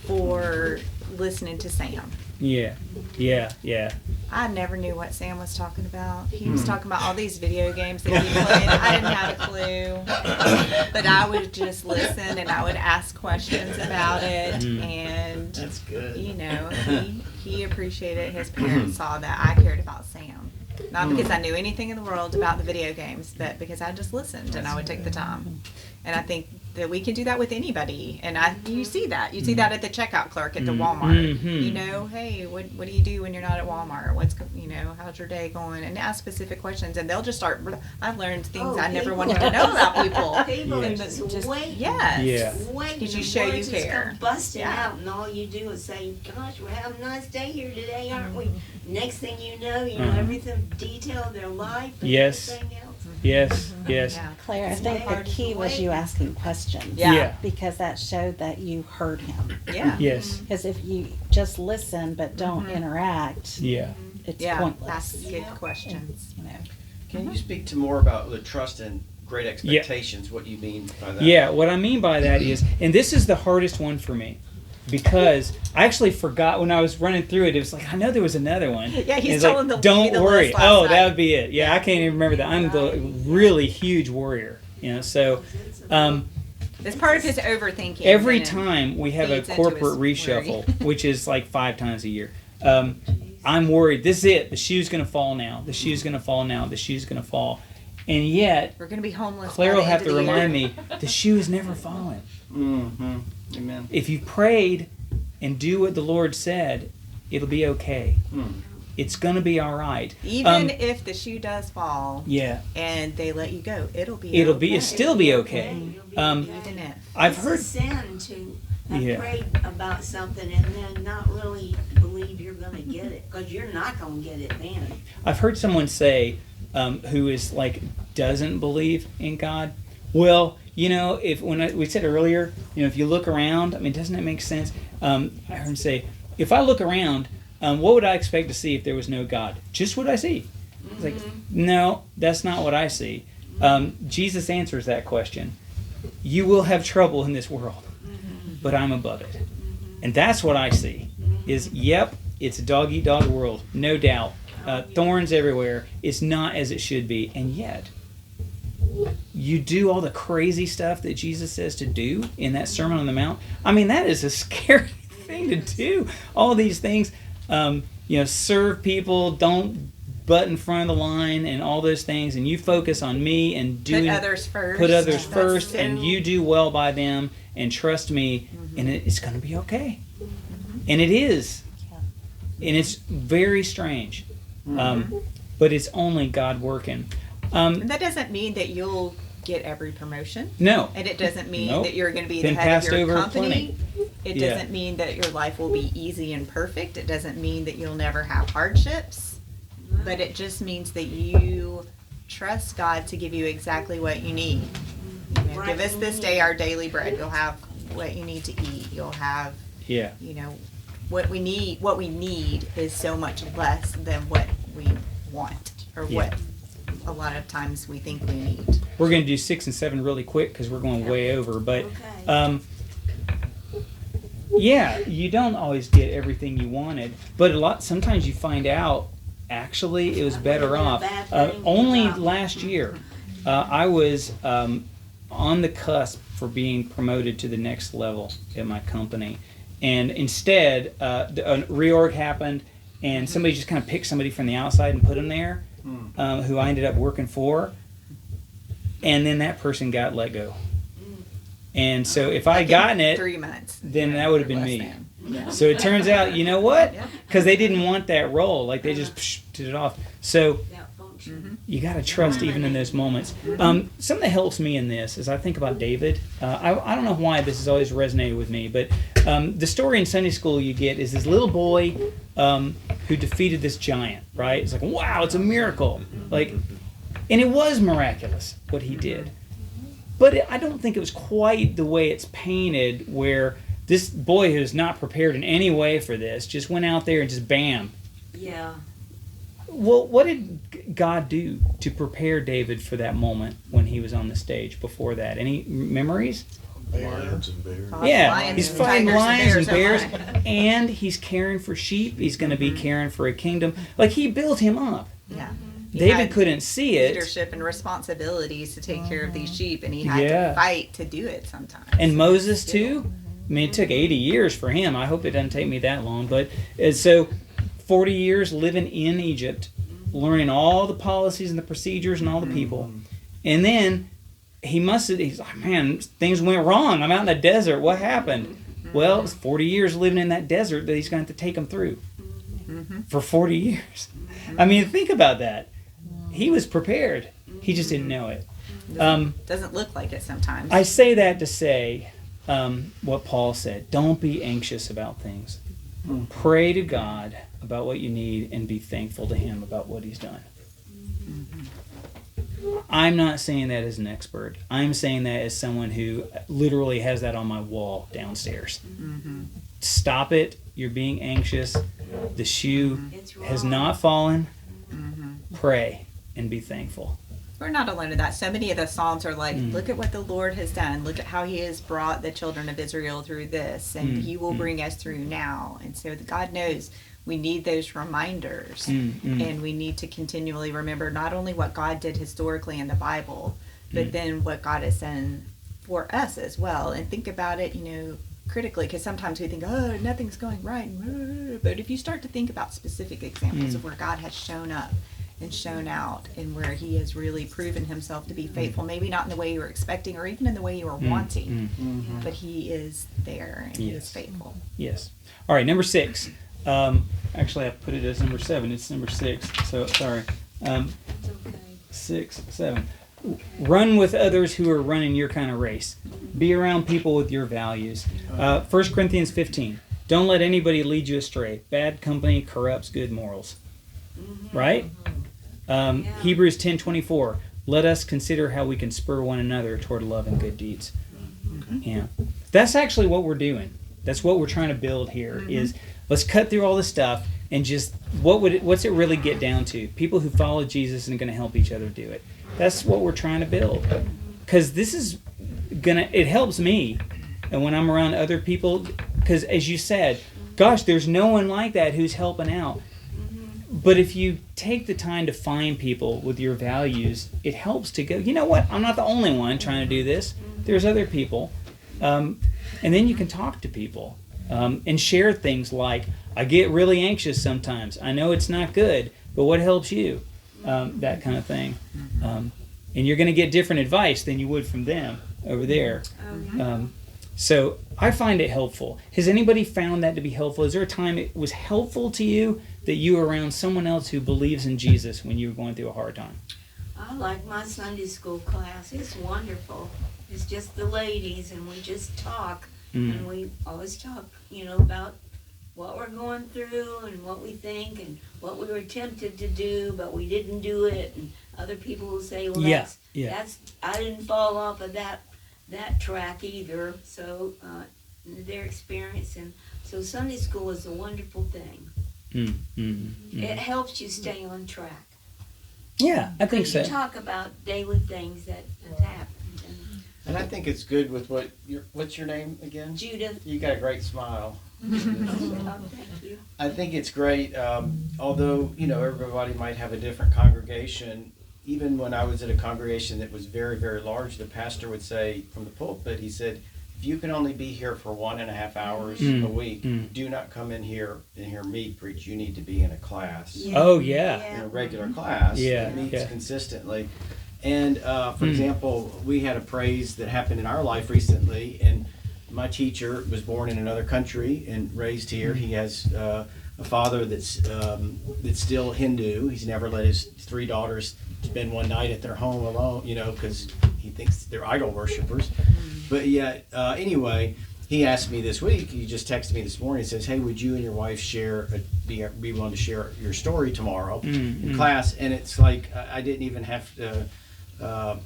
for listening to Sam." Yeah, yeah, yeah. I never knew what Sam was talking about. He was talking about all these video games that he played. I didn't have a clue. But I would just listen and I would ask questions about it. And, That's good. you know, he appreciated his parents saw that I cared about Sam. Not because I knew anything in the world about the video games, but because I just listened and I would take the time. And I think that we can do that with anybody. And you see that. You see that at the checkout clerk at the Walmart. Mhm. You know, hey, what do you do when you're not at Walmart? How's your day going? And ask specific questions. And they'll just start. I've learned things I never people wanted to know about people. People are And just waiting. Yes. Yeah. Waiting. Did you and show you words just care? come busting Yeah. out, and all you do is say, "Gosh, we're having a nice day here today, aren't we?" Next thing you know, everything detail their life. And Yes. everything else. Yes, yes. Yeah. Claire, I It's think the hard key to was you wait. asking questions. Yeah. Yeah. Because that showed that you heard him. Yeah. Yes. Because if you just listen but don't interact, Yeah. it's Yeah. pointless. That's good questions. You know. Can you speak to more about the trust and great expectations, what you mean by that. Yeah, what I mean by that is, and this is the hardest one for me, because I actually forgot when I was running through it. It was like, I know there was another one. Yeah, he's And it's telling like, the don't worry. list last Oh, night. that would be it. Yeah, I can't even remember that. I'm the really huge warrior. So It's part of his overthinking. every and time we have a feeds into corporate his reshuffle, which is like 5 times a year, I'm worried. This is it. The shoe's going to fall now. The shoe's going to fall now. The shoe's going to fall. And yet, We're going to be homeless. Claire by will the have end to of the remind year. me, the shoe has never fallen. Mm-hmm. Amen. If you prayed and do what the Lord said, it'll be okay. It's going to be all right. Even if the shoe does fall Yeah, and they let you go, it'll be it'll still be okay. even if. I've It's heard. a sin to have Yeah. prayed about something and then not really believe you're going to get it, because you're not going to get it then. I've heard someone say, who is like doesn't believe in God. Well, if we said earlier, if you look around, I mean, doesn't it make sense? I heard him say, if I look around, what would I expect to see if there was no God? Just what I see. It's like, no, that's not what I see. Jesus answers that question. You will have trouble in this world, but I'm above it. And that's what I see. Yep, it's a dog-eat-dog world, no doubt. Thorns everywhere. It's not as it should be. And yet, you do all the crazy stuff that Jesus says to do in that Sermon on the Mount. I mean, that is a scary thing to do. All these things, serve people, don't butt in front of the line, and all those things. And you focus on me and Put others first. Put others That's first, so- and you do well by them, and trust me, and it's going to be okay. And it is. And it's very strange. But it's only God working. And that doesn't mean that you'll get every promotion. No. And it doesn't mean Nope. that you're going to be Been the head of passed your over company. It Yeah. doesn't mean that your life will be easy and perfect. It doesn't mean that you'll never have hardships. But it just means that you trust God to give you exactly what you need. Right. Give us this day our daily bread. You'll have what you need to eat. You'll have, Yeah. what we need. What we need is so much less than what we want or Yeah. what a lot of times we think we need. We're going to do 6 and 7 really quick because we're going way over. But Okay. yeah, you don't always get everything you wanted, but sometimes you find out actually it was better off. Only last year, I was on the cusp for being promoted to the next level at my company, and instead, a reorg happened, and somebody just kind of picked somebody from the outside and put them there, who I ended up working for, and then that person got let go. And so if I had gotten it, 3 months, then that would have been less me. than. Yeah. So it turns out, you know what? Yeah. Because they didn't want that role. Like they just did it off. So That function. you got to trust even in those moments. Something that helps me in this is I think about David. I don't know why this has always resonated with me, but the story in Sunday school you get is this little boy who defeated this giant, right? It's like, wow, it's a miracle. And it was miraculous what he did. But I don't think it was quite the way it's painted, where this boy who's not prepared in any way for this just went out there and just bam. Yeah. Well, what did God do to prepare David for that moment when he was on the stage before that? Any memories? Lions and bears. Yeah, Lions he's and fighting tigers and lions and bears bears, online. and he's caring for sheep. He's going to be caring for a kingdom. Like, he built him up. Yeah. He David had couldn't see it. leadership and responsibilities to take care of these sheep, and he had Yeah. to fight to do it sometimes. And Moses too. I mean, it took 80 years for him. I hope it doesn't take me that long. But so 40 years living in Egypt, learning all the policies and the procedures and all the people. And then he's like, man, things went wrong. I'm out in the desert. What happened? Well, it's 40 years living in that desert that he's going to have to take them through. For 40 years. I mean, think about that. He was prepared. He just didn't know it. Doesn't look like it sometimes. I say that to say what Paul said. Don't be anxious about things. Pray to God about what you need and be thankful to Him about what He's done. I'm not saying that as an expert. I'm saying that as someone who literally has that on my wall downstairs. Stop it. You're being anxious. The shoe It's has wrong. not fallen. Pray and be thankful. we're not alone in that. So many of the Psalms are like, look at what the Lord has done. Look at how he has brought the children of Israel through this, and he will bring us through now. And so God knows we need those reminders, and we need to continually remember not only what God did historically in the Bible, but then what God has done for us as well. And think about it, critically, because sometimes we think, oh, nothing's going right. But if you start to think about specific examples of where God has shown up and shown out, and where he has really proven himself to be faithful, maybe not in the way you were expecting or even in the way you were wanting, but he is there and he is faithful. Yes. All right, number 6. Actually, I put it as number 7. It's number 6. So sorry. It's okay. 6, 7. Run with others who are running your kind of race. Be around people with your values. 1 Corinthians 15. Don't let anybody lead you astray. Bad company corrupts good morals. Right? Hebrews 10:24. Let us consider how we can spur one another toward love and good deeds. Yeah. That's actually what we're doing. That's what we're trying to build here is let's cut through all this stuff and just what's it really get down to? People who follow Jesus and are going to help each other do it. That's what we're trying to build. Because this is it helps me. And when I'm around other people, because as you said, gosh, there's no one like that who's helping out. But if you take the time to find people with your values, it helps to go, you know what, I'm not the only one trying to do this. There's other people. And then you can talk to people and share things like, I get really anxious sometimes. I know it's not good, but what helps you? That kind of thing. And you're going to get different advice than you would from them over there. So I find it helpful. Has anybody found that to be helpful? Is there a time it was helpful to you that you were around someone else who believes in Jesus when you were going through a hard time? I like my Sunday school class. It's wonderful. It's just the ladies, and we just talk. And we always talk, about what we're going through and what we think and what we were tempted to do, but we didn't do it. And other people will say, well, that's I didn't fall off of that track either. So their experience. And so Sunday school is a wonderful thing. It helps you stay on track. Yeah, I think so. You talk about daily things that have happened. And I think it's good with what's your name again? Judith. You got a great smile. Oh, thank you. I think it's great, although, everybody might have a different congregation. Even when I was at a congregation that was very, very large, the pastor would say from the pulpit, he said, if you can only be here for 1.5 hours a week, do not come in here and hear me preach. You need to be in a class. Yeah. Oh, yeah. In a regular class that meets consistently. And, for example, we had a praise that happened in our life recently, and my teacher was born in another country and raised here. He has a father that's still Hindu. He's never let his 3 daughters spend one night at their home alone, because he thinks they're idol worshipers. But yet, anyway, he asked me this week, he just texted me this morning, he says, hey, would you and your wife be willing to share your story tomorrow in class? And it's like, I didn't even have to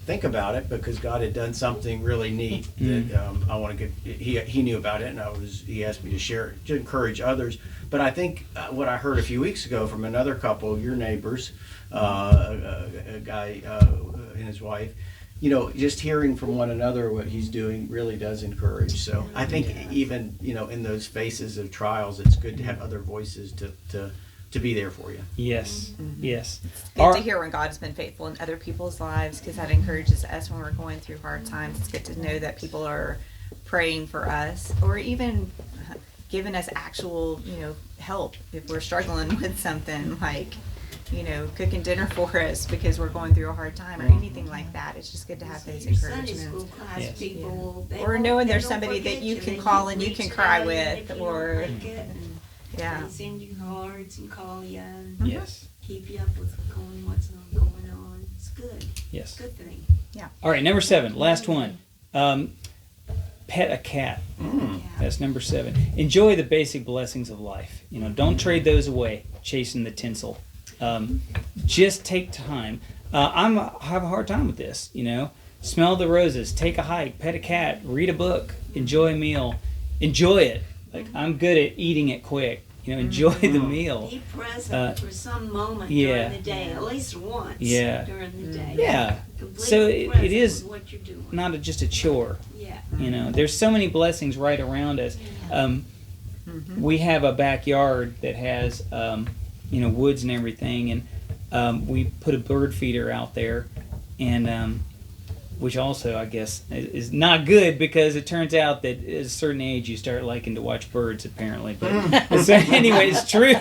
think about it, because God had done something really neat that I want to get. He knew about it, and he asked me to share it, to encourage others. But I think what I heard a few weeks ago from another couple, your neighbors, a guy and his wife, just hearing from one another what he's doing really does encourage. So I think even in those phases of trials, it's good to have other voices to be there for you. Yes, yes. It's good to hear when God's been faithful in other people's lives, because that encourages us when we're going through hard times. It's good to know that people are praying for us, or even giving us actual, help if we're struggling with something like, cooking dinner for us because we're going through a hard time, or anything like that. It's just good to have those Sunday school encouragements. class people, Or knowing there's somebody that you can call and you can cry with, or they send you cards and call you and Yes. keep you up with what's going on. It's good. Yes. Good thing. All right, number 7, last one. Pet a cat. That's number 7. Enjoy the basic blessings of life. Don't trade those away, chasing the tinsel. Just take time. I have a hard time with this. Smell the roses, take a hike, pet a cat, read a book, enjoy a meal, enjoy it. Like, I'm good at eating it quick, enjoy the meal. Be present Uh, for some moment yeah. during the day, at least once Yeah. during the day. Yeah. Completely So it present is with what you're doing. not just a chore. Yeah. There's so many blessings right around us. We have a backyard that has woods and everything, and we put a bird feeder out there, and which also I guess is not good, because it turns out that at a certain age you start liking to watch birds, apparently. But so anyway, it's true.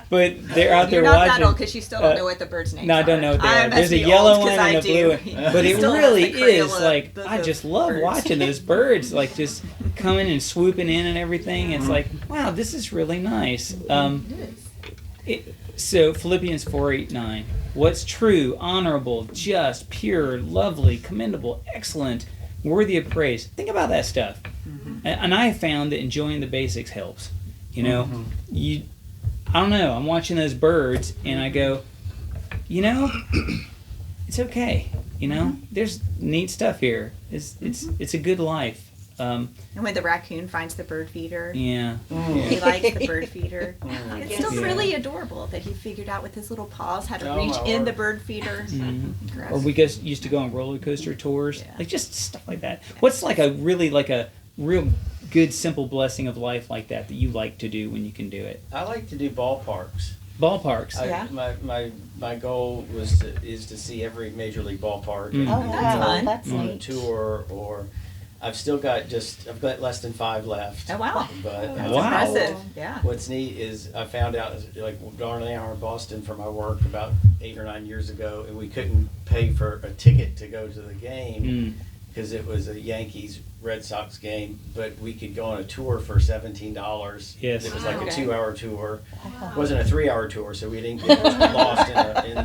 But they're out there You're not watching. that old because you still don't know what the birds' names No, are. I don't know what they I are. must There's a be yellow old 'cause one I and a blue one. do. But He it still has really the Crayola is like, book I of just love birds. watching those birds, like just coming and swooping in and everything. It's like, wow, this is really nice. So Philippians 4:8-9. What's true, honorable, just, pure, lovely, commendable, excellent, worthy of praise. Think about that stuff. And I have found that enjoying the basics helps. I don't know, I'm watching those birds and I go, it's okay. There's neat stuff here. It's a good life. And when the raccoon finds the bird feeder, Yeah. he likes the bird feeder. I It's guess still Yeah. really adorable that he figured out with his little paws how to Oh, reach my in word. the bird feeder. Gross. Or we used to go on roller coaster tours, Yeah. like just stuff like that. What's like a real good simple blessing of life like that you like to do when you can do it? I like to do ballparks. Ballparks. Yeah. My goal is to see every major league ballpark. Mm. Oh, and That's wow, fun. that's on a neat. tour, or I've got less than 5 left. Oh wow, But that's Wow. impressive. Yeah. what's neat is I found out, like, Darnell and I were in Boston for my work about 8 or 9 years ago, and we couldn't pay for a ticket to go to the game Mm. because it was a Yankees Red Sox game, but we could go on a tour for $17. Yes. It was like a Okay. 2-hour tour. It wasn't a 3-hour tour, so we didn't get lost with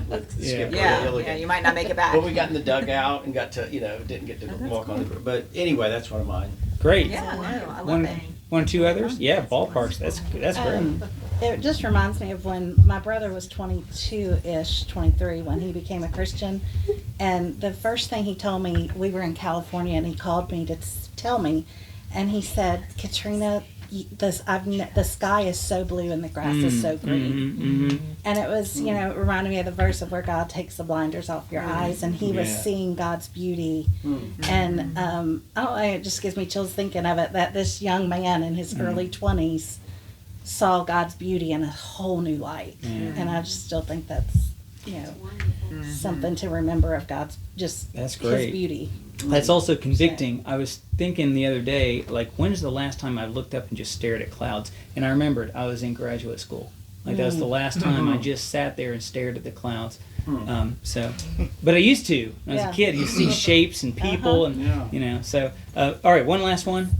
the Yeah. skipper. Yeah, Gilligan. yeah, you might not make it back. But we got in the dugout and got to, didn't get to walk on it. But anyway, that's one of mine. Great. Yeah, no, I love One, it. one or two others? Yeah, ballparks. That's great. It just reminds me of when my brother was 22-ish, 23, when he became a Christian. And the first thing he told me, we were in California, and he called me to tell me, and he said, Katrina, the sky is so blue and the grass is so green. And it was, it reminded me of the verse of where God takes the blinders off your eyes, and he was Yeah. seeing God's beauty. And I don't know, it just gives me chills thinking of it, that this young man in his early 20s saw God's beauty in a whole new light. And I just still think that's, Wonderful. something to remember of God's, just That's great. his beauty. That's also convicting. I was thinking the other day, like, when's the last time I looked up and just stared at clouds? And I remembered I was in graduate school. Like, that was the last time I just sat there and stared at the clouds. But I used to. When I was a kid, you see shapes and people, and So, all right, one last one.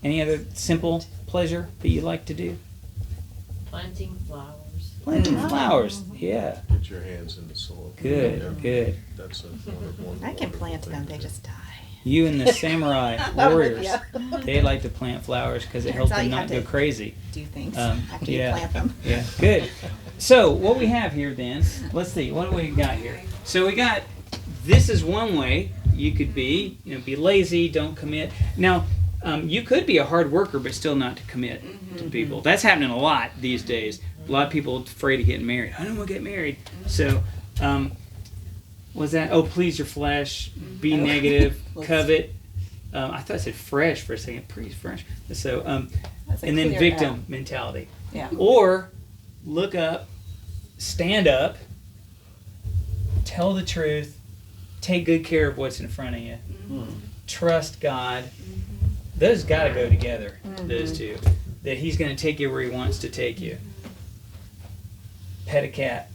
Any other simple pleasure that you like to do? Planting flowers. Planting flowers. Yeah. Get your hands in the soil. Good. Yeah. Good. That's one I can plant wonderful them, thing they to just die. You and the samurai warriors, they like to plant flowers because it Turns helps out them you not have go to- crazy. Do things Yeah. after you plant them. Yeah, good. So what we have here then, let's see, what do we got here? So we got, this is one way you could be, be lazy, don't commit. Now, you could be a hard worker but still not to commit to people. That's happening a lot these days. A lot of people are afraid of getting married. I don't want to get married. So, was that, please your flesh, be negative, covet. I thought I said fresh for a second, pretty fresh. So, That's a and then clear victim mentality. Yeah. Or look up, stand up, tell the truth, take good care of what's in front of you, trust God. Those got to go together, those two. That He's going to take you where He wants to take you. Pet a cat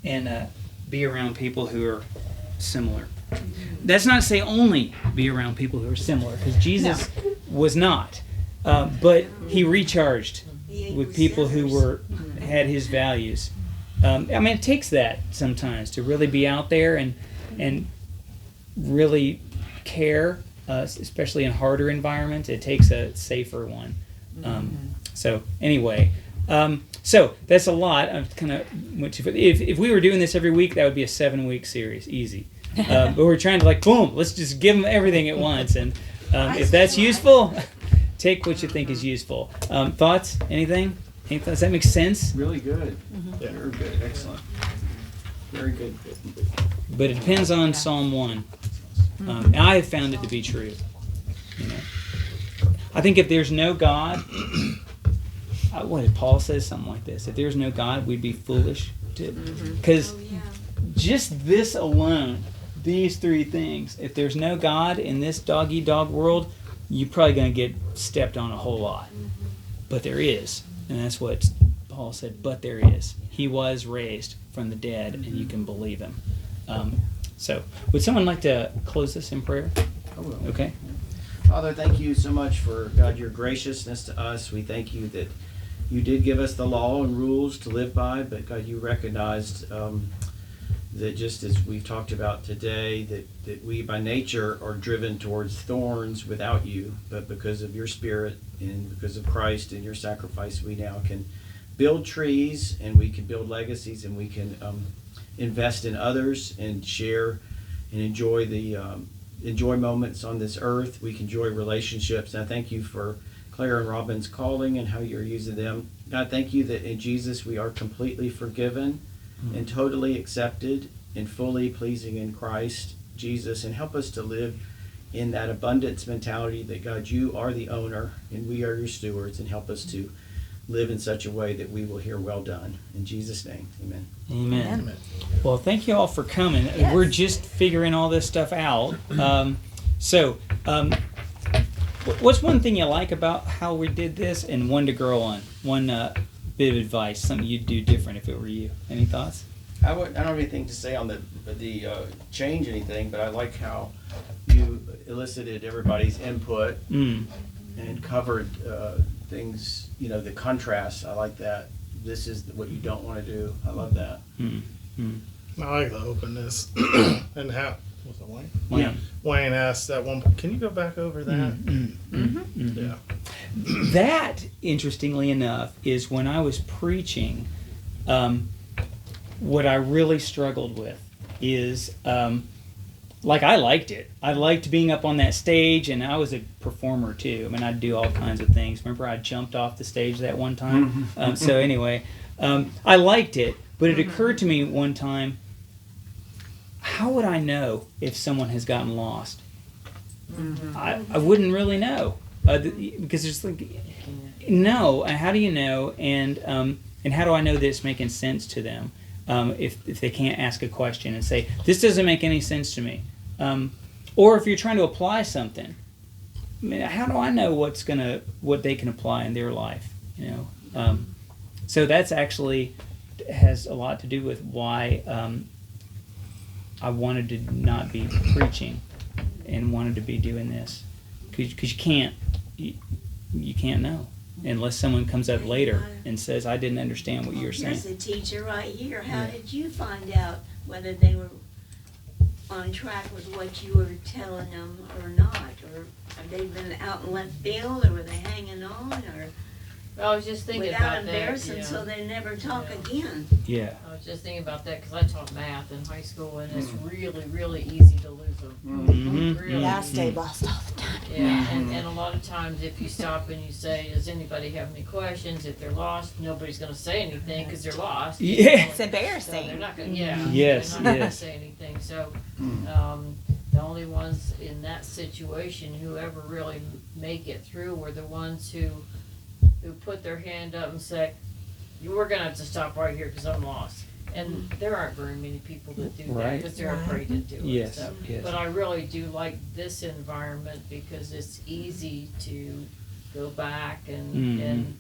and be around people who are similar. That's not to say only be around people who are similar, because Jesus was not. But He recharged with people who had His values. It takes that sometimes to really be out there and really care, especially in harder environments. It takes a safer one. So anyway, so that's a lot. I've kind of went too. If we were doing this every week, that would be a 7-week series, easy. But we're trying to boom, let's just give them everything at once. And if that's useful, take what you think is useful. Thoughts? Anything? Does that make sense? Really good. Yeah. Very good. Excellent. Very good. But it depends on Psalm 1. And I have found it to be true. You know, I think if there's no God, what did Paul says something like this? If there's no God, we'd be foolish to, because just this alone, these three things. If there's no God in this dog-eat-dog world, you're probably going to get stepped on a whole lot. But there is, and that's what Paul said. But there is. He was raised from the dead, and you can believe him. So, would someone like to close this in prayer? I will. Okay. Father, thank you so much for, God, your graciousness to us. We thank you that you did give us the law and rules to live by, but God, you recognized that just as we've talked about today, that we by nature are driven towards thorns without you, but because of your Spirit and because of Christ and your sacrifice, we now can build trees and we can build legacies and we can invest in others and share and enjoy moments on this earth. We can enjoy relationships. And I thank you for Claire and Robin's calling and how you're using them. God, thank you that in Jesus we are completely forgiven and totally accepted and fully pleasing in Christ Jesus. And help us to live in that abundance mentality that, God, you are the owner and we are your stewards, and help us to live in such a way that we will hear well done. In Jesus' name, amen. Amen. Well, thank you all for coming. Yes. We're just figuring all this stuff out. What's one thing you like about how we did this, and one to grow on? One bit of advice, something you'd do different if it were you. Any thoughts? I don't have anything to say on the change anything, but I like how you elicited everybody's input and covered things, the contrast. I like that. This is what you don't want to do. I love that. I like the openness. And how, was it Wayne? Yeah. Wayne asked that one, can you go back over that? Yeah. That, interestingly enough, is when I was preaching, what I really struggled with is, I liked it. I liked being up on that stage, and I was a performer too. I mean, I'd do all kinds of things. Remember, I jumped off the stage that one time? So anyway, I liked it, but it occurred to me one time, how would I know if someone has gotten lost? I wouldn't really know, because it's like, no, how do you know? And how do I know that it's making sense to them? If they can't ask a question and say, this doesn't make any sense to me. Or if you're trying to apply something, I mean, how do I know what they can apply in their life? So that's actually has a lot to do with why I wanted to not be preaching and wanted to be doing this, because you can't know unless someone comes up later and says, I didn't understand what you were saying. Here's a teacher right here. How did you find out whether they were on track with what you were telling them or not? Or have they been out in left field, or were they hanging on, or I was just thinking without about that. embarrassing so they never talk again? Yeah. I was just thinking about that because I taught math in high school, and it's really, really easy to lose them. Really. Yeah, I stay lost all the time. Yeah, and a lot of times if you stop and you say, does anybody have any questions? If they're lost, nobody's going to say anything because they're lost. Yeah. It's So embarrassing. they're not going to, yeah. Yes, They're not going to yes. say anything. So the only ones in that situation who ever really make it through were the ones who put their hand up and say, we're going to have to stop right here because I'm lost. And there aren't very many people that do that Right. because they're afraid to do it. Yes, So, yes. but I really do like this environment because it's easy to go back and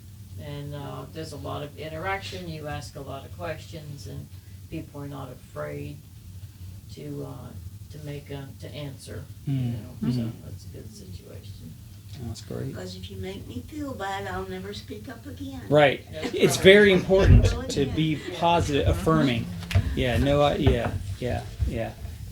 there's a lot of interaction. You ask a lot of questions, and people are not afraid to answer. So that's a good situation. That's great. Because if you make me feel bad, I'll never speak up again. Right. It's very important to be positive, affirming. Yeah. No. Yeah.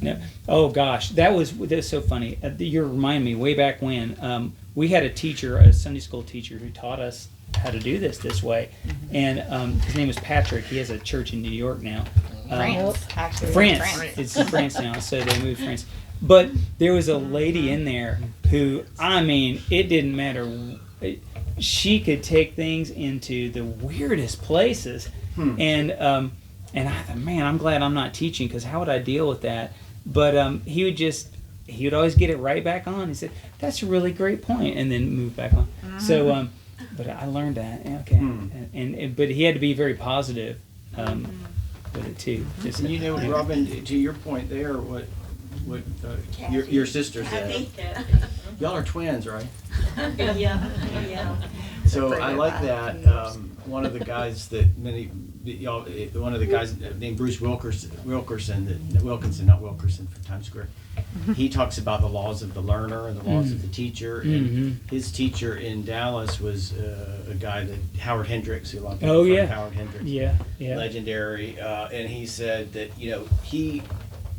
No. Oh gosh, that was so funny. You remind me way back when we had a teacher, a Sunday school teacher, who taught us how to do this way, and his name was Patrick. He has a church in New York now. France, actually. France. It's in France now, so they moved to France. But there was a lady in there who, I mean, it didn't matter. she could take things into the weirdest places, and I thought, man, I'm glad I'm not teaching, because how would I deal with that? But he would always get it right back on. He said, "That's a really great point," and then move back on. So, but I learned that. Okay, and but he had to be very positive with it too. Just And you know, Robin, to your point there, what your sister said. Y'all are twins, right? Yeah. So I like that. One of the guys that one of the guys named Bruce Wilkinson from Times Square. He talks about the laws of the learner and the laws of the teacher. And his teacher in Dallas was a guy that Howard Hendricks, who a lot of people from Howard Hendricks, legendary. And he said that he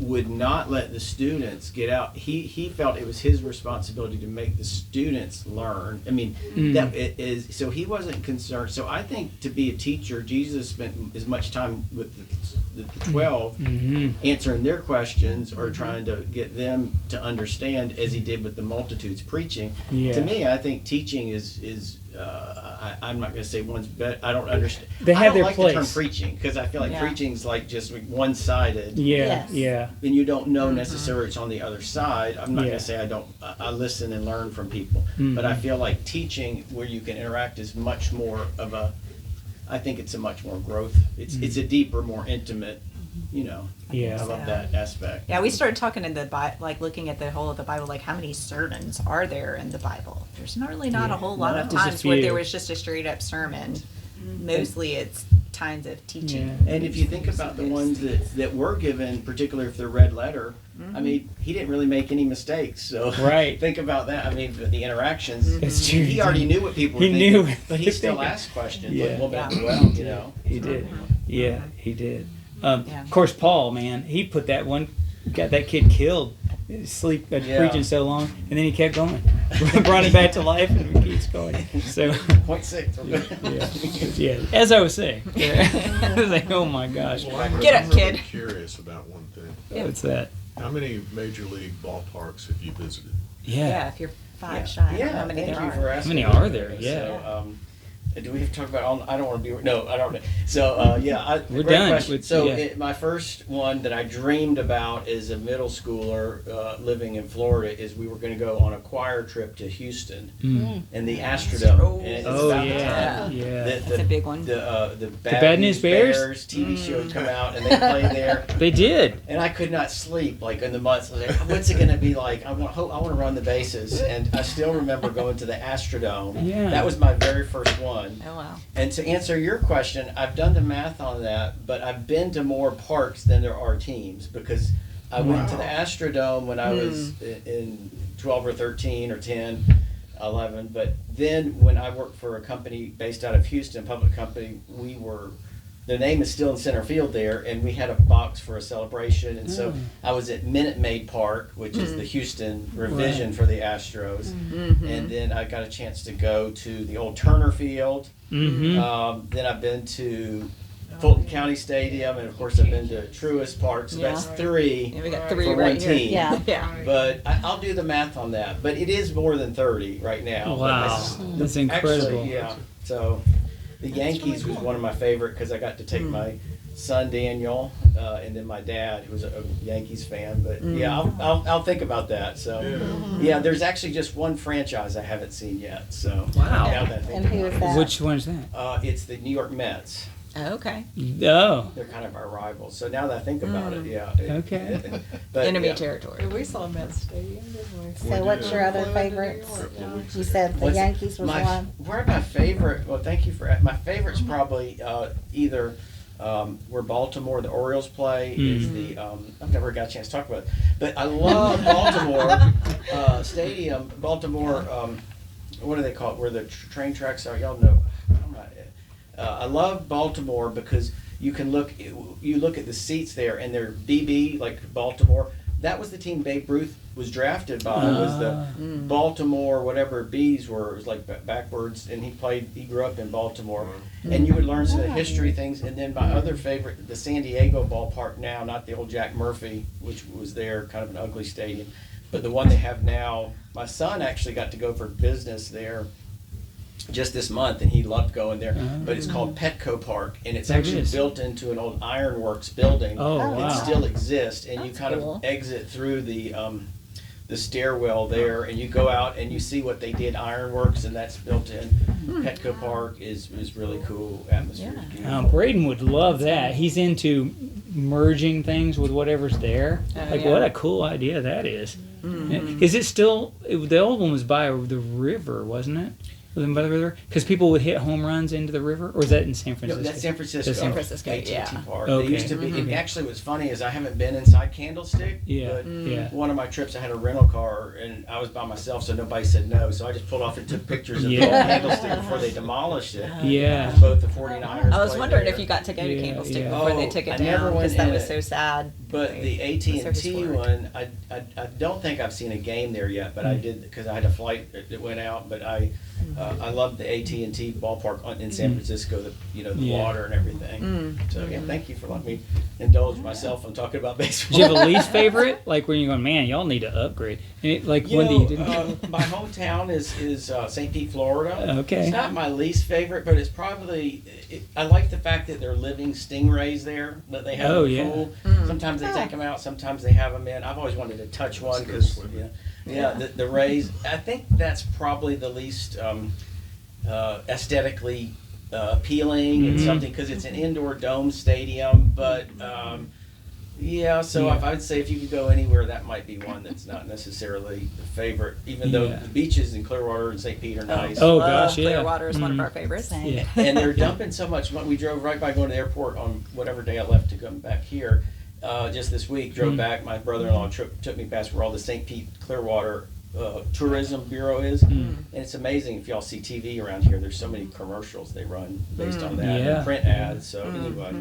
would not let the students get out. He felt it was his responsibility to make the students learn. I mean, that it is. So he wasn't concerned. So I think to be a teacher, Jesus spent as much time with the 12 answering their questions or trying to get them to understand as he did with the multitudes preaching. To me, I think teaching is I'm not going to say one's better. I don't understand. They have their I don't like place. the term preaching, because I feel like preaching's like just one-sided. Yeah. And you don't know necessarily it's on the other side. I'm not going to say I listen and learn from people, but I feel like teaching where you can interact is much more of I think it's a much more growth. It's a deeper, more intimate, I love that aspect. Yeah, we started talking in the Bible, like looking at the whole of the Bible, like how many sermons are there in the Bible? There's not a whole lot of Just a times where few. there was just a straight up sermon. Mostly it's times of teaching. And if you think about the ones that were given, particularly if they're red letter, I mean, he didn't really make any mistakes. So think about that. I mean, the interactions. It's true. He already knew what people were He thinking, knew. but he still asked questions. Yeah. Like, well, He did. Yeah, he did. Of course, Paul, man, he got that kid killed. Preaching so long, and then he kept going. Brought him back to life, and he keeps going. So, 0.6. Yeah. As I was saying, I was like, oh my gosh, Get up, I'm kid. really curious about one thing. what's that? How many major league ballparks have you visited? Yeah, if you're 5 shy, Yeah, how many thank there you are. for How asking. many are that. there? Yeah. So, do we have to talk about? I don't want to be. No, I don't. So We're great done. question. So Yeah. my first one that I dreamed about as a middle schooler living in Florida is we were going to go on a choir trip to Houston and the Astrodome. And it's about the time that That's a big one. The Bad News Bears? TV show would come out and they play there. They did. And I could not sleep like in the months. I was like, what's it going to be like? I want to run the bases. And I still remember going to the Astrodome. Yeah. That was my very first one. Oh wow. And to answer your question, I've done the math on that, but I've been to more parks than there are teams, because I went to the Astrodome when I was in 12 or 13 or 10, 11. But then when I worked for a company based out of Houston, public company, the name is still in center field there, and we had a box for a celebration. And so I was at Minute Maid Park, which is the Houston revision for the Astros. And then I got a chance to go to the old Turner Field. Then I've been to Fulton County Stadium, and of course I've been to Truist Park. So that's 3 Yeah, we got 3 for right one here. team. Yeah. But I'll do the math on that. But it is more than 30 right now. Wow, that's incredible. Actually, yeah. So the Yankees was one of my favorite, because I got to take my son Daniel and then my dad, who was a Yankees fan. But yeah, I'll think about that. So yeah, there's actually just one franchise I haven't seen yet. So Wow. now that I think And who about is that? Which one's that? it's the New York Mets. Okay. Oh. They're kind of our rivals. So now that I think about it, yeah. Okay. But, Enemy yeah. territory. We saw him at Stadium, didn't we? So what's your other favorites? You said the What's- Yankees was my, one. Where my favorite? Well, thank you for my favorite's probably either where Baltimore, the Orioles play, is the. I've never got a chance to talk about it, but I love Baltimore Stadium. Baltimore. What do they call it? Where the train tracks are? Y'all know. I'm not. I love Baltimore because you look at the seats there, and they're BB, like Baltimore. That was the team Babe Ruth was drafted by. Was the Baltimore whatever B's were. It was like backwards, and he grew up in Baltimore. And you would learn some of the history things. And then my other favorite, the San Diego ballpark now, not the old Jack Murphy, which was there, kind of an ugly stadium, but the one they have now. My son actually got to go for business there just this month, and he loved going there. Oh. But it's called Petco Park, and it's That actually is. built into an old ironworks building. Oh, wow. It still exists, and you That's kind cool. of exit through the stairwell there, and you go out and you see what they did ironworks, and that's built in. Petco Park is really cool atmosphere. Yeah. Beautiful. Braden would love that. He's into merging things with whatever's there. Like, yeah. what a cool idea that is. Is it still, the old one was by the river, wasn't it? Was it by the river? Because people would hit home runs into the river? Or is that in San No, Francisco? that's San Francisco. That's San Francisco, AT&T yeah. Park. Okay. They used to be. It actually, what's funny is I haven't been inside Candlestick. Yeah, But yeah. one of my trips, I had a rental car, and I was by myself, so nobody said no. So I just pulled off and took pictures of the old Yeah. Candlestick before they demolished it. Yeah. Both the 49ers. I was played wondering there. if you got to go to Yeah, Candlestick yeah. before they Oh, took I it never down, went because that in was it. so sad. But the Right. AT&T Service work. one, I don't think I've seen a game there yet, but I did because I had a flight that went out. But I loved the AT&T ballpark in San Francisco, the Yeah. water and everything. So yeah, thank you for letting me indulge myself on talking about baseball. Do you have a least favorite? Like, when you're going, man, y'all need to upgrade. And it, like, You when know, do you my hometown is St. Pete, Florida. Okay. It's not my least favorite, but it's probably. I like the fact that they're living stingrays there that they have Oh, in the yeah. pool. Sometimes they take them out. Sometimes they have them in. I've always wanted to touch one because the rays. I think that's probably the least aesthetically appealing and something because it's an indoor dome stadium, but. Yeah, so Yeah. if I would say if you could go anywhere, that might be one that's not necessarily the favorite, even though Yeah. the beaches in Clearwater and St. Pete are nice. Oh, Love gosh, yeah. Clearwater is one of Mhm. our favorites. Same. Yeah. And they're dumping so much money. We drove right by going to the airport on whatever day I left to come back here. Just this week, drove back. My brother-in-law took me past where all the St. Pete Clearwater Tourism Bureau is. And it's amazing if y'all see TV around here. There's so many commercials they run based on that, Yeah. and print ads. So anyway,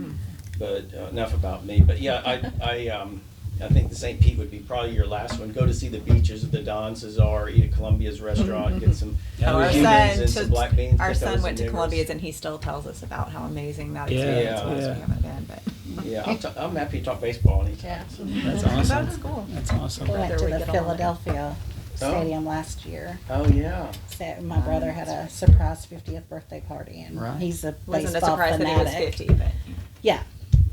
but enough about me. But yeah, I think the St. Pete would be probably your last one. Go to see the beaches of the Don Cesar, eat at Columbia's restaurant, get some Our Cubans son, and some black beans. our potatoes, son and went to niggers. Columbia's, and he still tells us about how amazing that Yeah, experience was. yeah. We haven't been, but Yeah, I'm happy to talk baseball anytime. Yeah. That's awesome. that's cool. That's awesome. We went Brother to would the get on that. Philadelphia Stadium last year. Oh yeah. So my brother had a surprise 50th birthday party, and Right. he's a Wasn't a baseball surprise fanatic. that he was 50, but Yeah,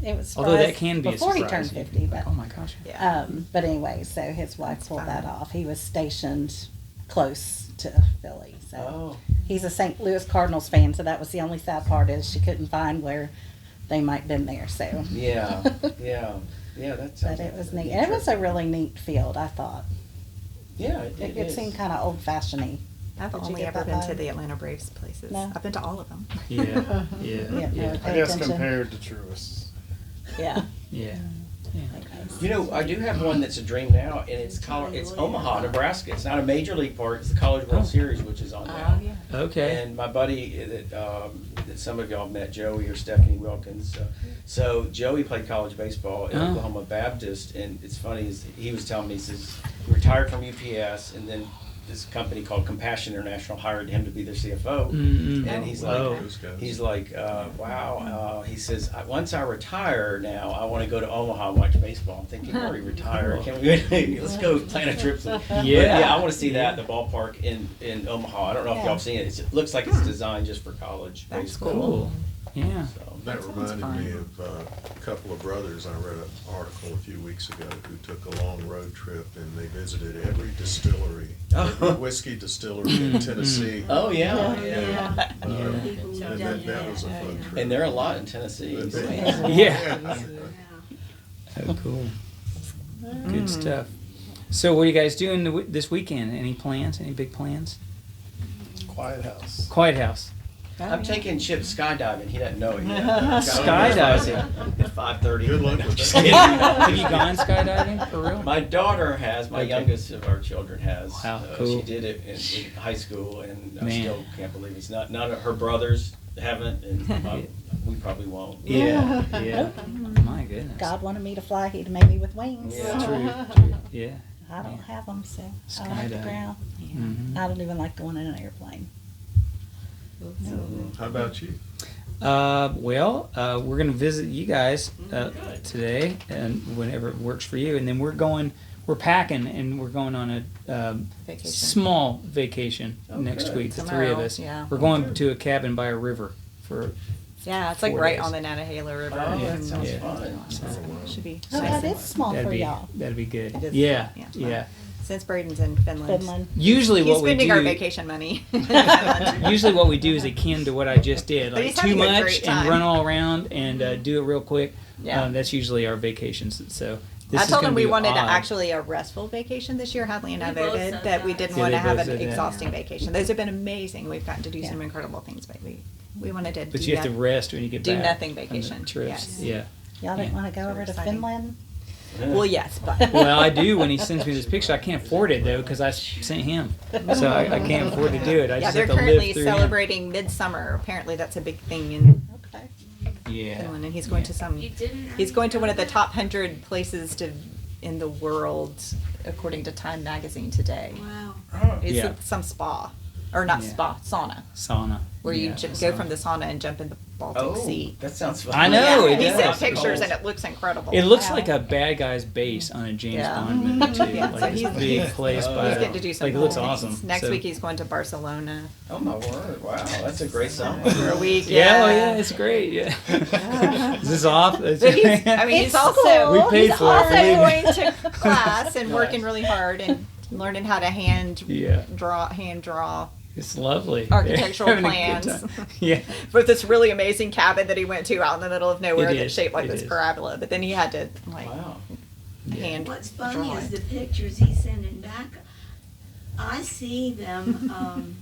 it was. Although that surprise can be a before surprise. he turned 50, but Oh, my gosh. yeah. But anyway, so his wife pulled that fun. off. He was stationed close to Philly, so Oh. he's a St. Louis Cardinals fan. So that was the only sad part is she couldn't find where they might been there. So Yeah. Yeah. That sounds. but it was like neat. It was a really neat field, I thought. Yeah, It, is. seemed kind of old fashioned. I've Did you only get ever that been to vibe? the Atlanta Braves places. No. I've been to all of them. Yeah, yeah, Yeah, yeah, I Pay guess attention. compared to Truist. Yeah. yeah. You know, I do have one that's a dream now, and it's Omaha, Nebraska. It's not a major league park. It's the College World Series, which is on now. Okay. And my buddy that some of y'all met, Joey or Stephanie Wilkins. So Joey played college baseball at Oh. Oklahoma Baptist, and it's funny is he was telling me, he says he retired from UPS, and then this company called Compassion International hired him to be their CFO, and he's like, Oh. Those guys. he's like, wow. He says, once I retire now, I want to go to Omaha and watch baseball. I'm thinking, already retired. Can we let's go plan a trip? But yeah, I want to see that, the ballpark in Omaha. I don't know if y'all have seen it. It looks like it's designed just for college That's baseball. Cool. Yeah. So, That reminded me of a couple of brothers. I read an article a few weeks ago who took a long road trip and they visited every distillery, every whiskey distillery in Tennessee. oh yeah. And that was a fun trip. And there are a lot in Tennessee. But so- they- Yeah. Oh, cool. Good stuff. So, what are you guys doing this weekend? Any plans? Any big plans? Quiet House. Quiet House. I'm taking Chip skydiving. He doesn't know it yet. Skydiving. At 5:30. Good luck with Just that. kidding. Have you gone skydiving for real? My daughter has. My Okay. youngest of our children has. Wow, cool. She did it in high school, and I Man. still can't believe it's not. None of her brothers haven't, and we probably won't. Yeah. Yeah. My goodness. God wanted me to fly. He'd made me with wings. Yeah. True. Yeah. I don't have them, so I like the Skydiving. ground. Mhm. I don't even like going in an airplane. How about you? Well, we're going to visit you guys today, and whenever it works for you, and then we're we're packing and we're going on a Vacation. small vacation next good. week. The three Tomorrow, of us. yeah. We're going to a cabin by a river for. Yeah, it's like 4 right days. on the Nantahala River. Oh, Yeah. that sounds Yeah. fun. Should be Oh, nice. that is small That'd for be y'all. that'd be good. It is Yeah, small, yeah. yeah. Since Braden's in Finland. Finland. Usually He's what we spending do. our vacation money. in Finland. Usually what we do is akin to what I just did, But like he's too having a much great and time. run all around and do it real quick. Yeah. That's usually our vacations. So this I is told gonna him we be wanted odd. actually a restful vacation this year. Hadley and I We both voted said that we that. didn't Yeah, want they to have both an said that. exhausting vacation. Those have been amazing. We've gotten to do Yeah. some incredible things, but we wanted to But do you have to that- rest when you get do back. nothing from the vacation. trips. Yes. Yeah. Y'all didn't Yeah. want to go So over to exciting. Finland? Well, yes, but Well, I do when he sends me this picture. I can't afford it though because I sent him, so I can't afford to do it. I yeah, just they're have to currently live through celebrating Midsummer. Apparently, that's a big thing in Okay. him. Yeah. Finland, and he's going to some. You didn't. He's going to one of the top 100 places to in the world, according to Time Magazine today. Wow. It's Yeah. some spa, or not Yeah. spa, sauna, Sauna. where you Yeah, go from the sauna and jump in the Baltic Oh, Sea. that sounds fun. I know, Yeah, it he does. sent pictures and it looks incredible. It looks Wow. like a bad guy's base on a James Yeah. Bond movie too. Yeah, Like so this he's- big place by. He's getting to do some Like it looks cool awesome. things. Next So- week he's going to Barcelona Oh my word! Wow, that's a great summer. for a week. Yeah, oh yeah, it's great. Yeah. Is this off? But he's, I mean, It's he's also cool. We paid he's for it, also believe me. going to class and working really hard and learning how to hand Yeah. draw It's lovely. architectural Having a good plans. time. Yeah. for this really amazing cabin that he went to out in the middle of nowhere It that's is, shaped like it this is. parabola. But then he had to like Wow. hand What's funny draw is it. the pictures he's sending back. I see them,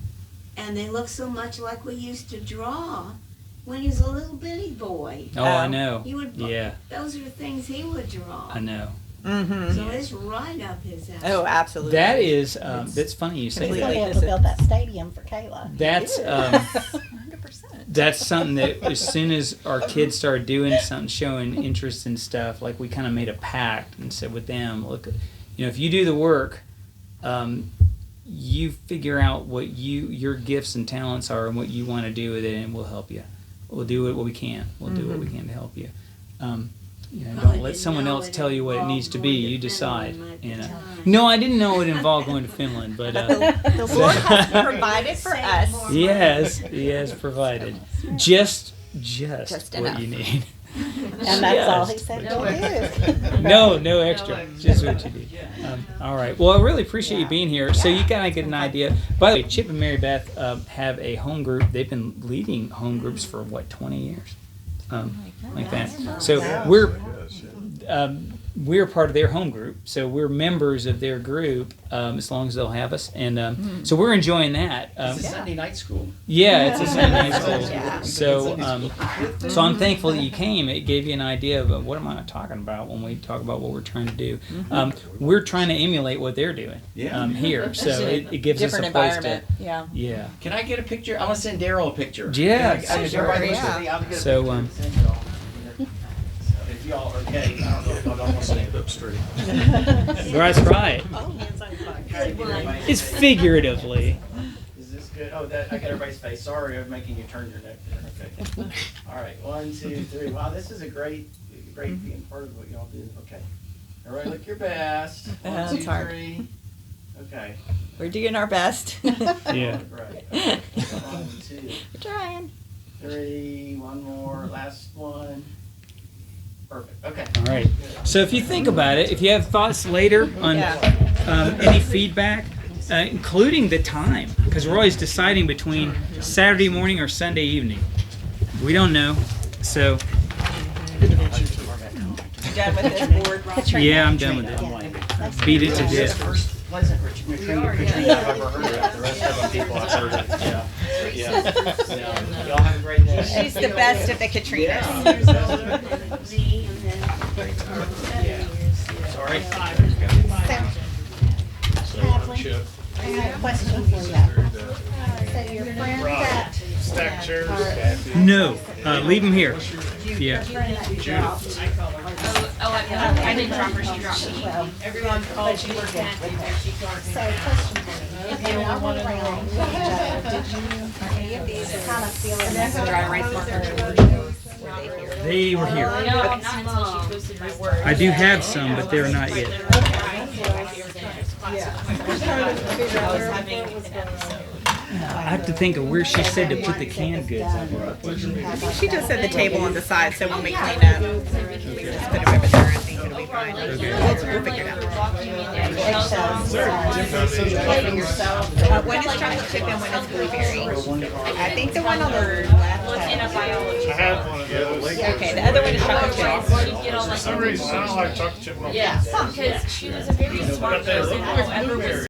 and they look so much like we used to draw when he was a little bitty boy. Oh, I know. He would. Yeah, Those are things he would draw. I know. Mm-hmm. So it's right up his alley. Oh, absolutely. That is, It's that's funny you say He's completely going to that. be able to build that stadium for Kayla. That's, 100%. that's something that as soon as our kids started doing something, showing interest in stuff, like we kind of made a pact and said with them, look, you know, if you do the work, you figure out what your gifts and talents are and what you want to do with it, and we'll help you. We'll do what we can. We'll do what we can to help you. You know, Probably don't let didn't someone know else it tell you what it needs to be. involved You going to decide. Finland at You the know. time. No, I didn't know it involved going to Finland, but The Lord has provided for us. He has provided just Just what enough. you need. And that's all he said No he'll do. No extra, just what you need. All right. Well, I really appreciate you being here. So you kind of get an idea. By the way, Chip and Mary Beth have a home group. They've been leading home groups for what, 20 years, like that. So we're we're part of their home group, so we're members of their group as long as they'll have us, and so we're enjoying that. It's a Sunday night school. Yeah, it's a Sunday night school. Yeah. So, so I'm thankful that you came. It gave you an idea of what am I talking about when we talk about what we're trying to do. We're trying to emulate what they're doing Yeah. here, so it gives us Different a place environment. to. Yeah. Yeah. Can I get a picture? I want to send Daryl a picture. Yeah, Can I- sure, everybody yeah. listen, I'll get a So, picture and send y'all. So if y'all are okay, I don't know if y'all don't want to Stand up straight. That's right. It's figuratively. Is this good? Oh, that I got everybody's face. Sorry, I'm making you turn your neck there. Okay. All right. 1, 2, 3. Wow, this is a great being part of what y'all do. Okay. Everybody, look your best. 1, That's 2, hard. 3. Okay. We're doing our best. Yeah. Right. Okay. 1, 2, We're trying. 3. One more. Last one. Perfect. Okay. All right. So if you think about it, if you have thoughts later on Yeah. any feedback, including the time, because we're always deciding between Saturday morning or Sunday evening. We don't know. So You done with this board? yeah, I'm done with it. Beat it to death. Pleasant Katrina I've ever heard of. The rest of them people I've heard of. Yeah. Y'all have a great day. She's the best of the Katrinas. Me, and then Sorry. Chip. I got a question for you. So your friend that Stack chairs. No, leave them here. Yeah. I didn't drop her, she dropped me. Everyone called, she worked at, she dropped me. So question for you. If you all went around each other, did you any of these kind of feel like Dry erase marker. They were here. No, not until she posted my word. I do have some, but they're not yet. Sandra's class. Yeah. with my first class. I was having an episode. I have to think of where she said to put the canned goods. She just said the table on the side, so when we clean up, we just put it over there. I think it'll be fine. We'll figure it out. One is chocolate chip and one is blueberry. I think the one on the left. In a biology. I had one of those. Okay, the other one is chocolate chip. Otherwise, you get all For like. some reason, I don't like chocolate chip milk. Yeah, because she was a very smart person. However, was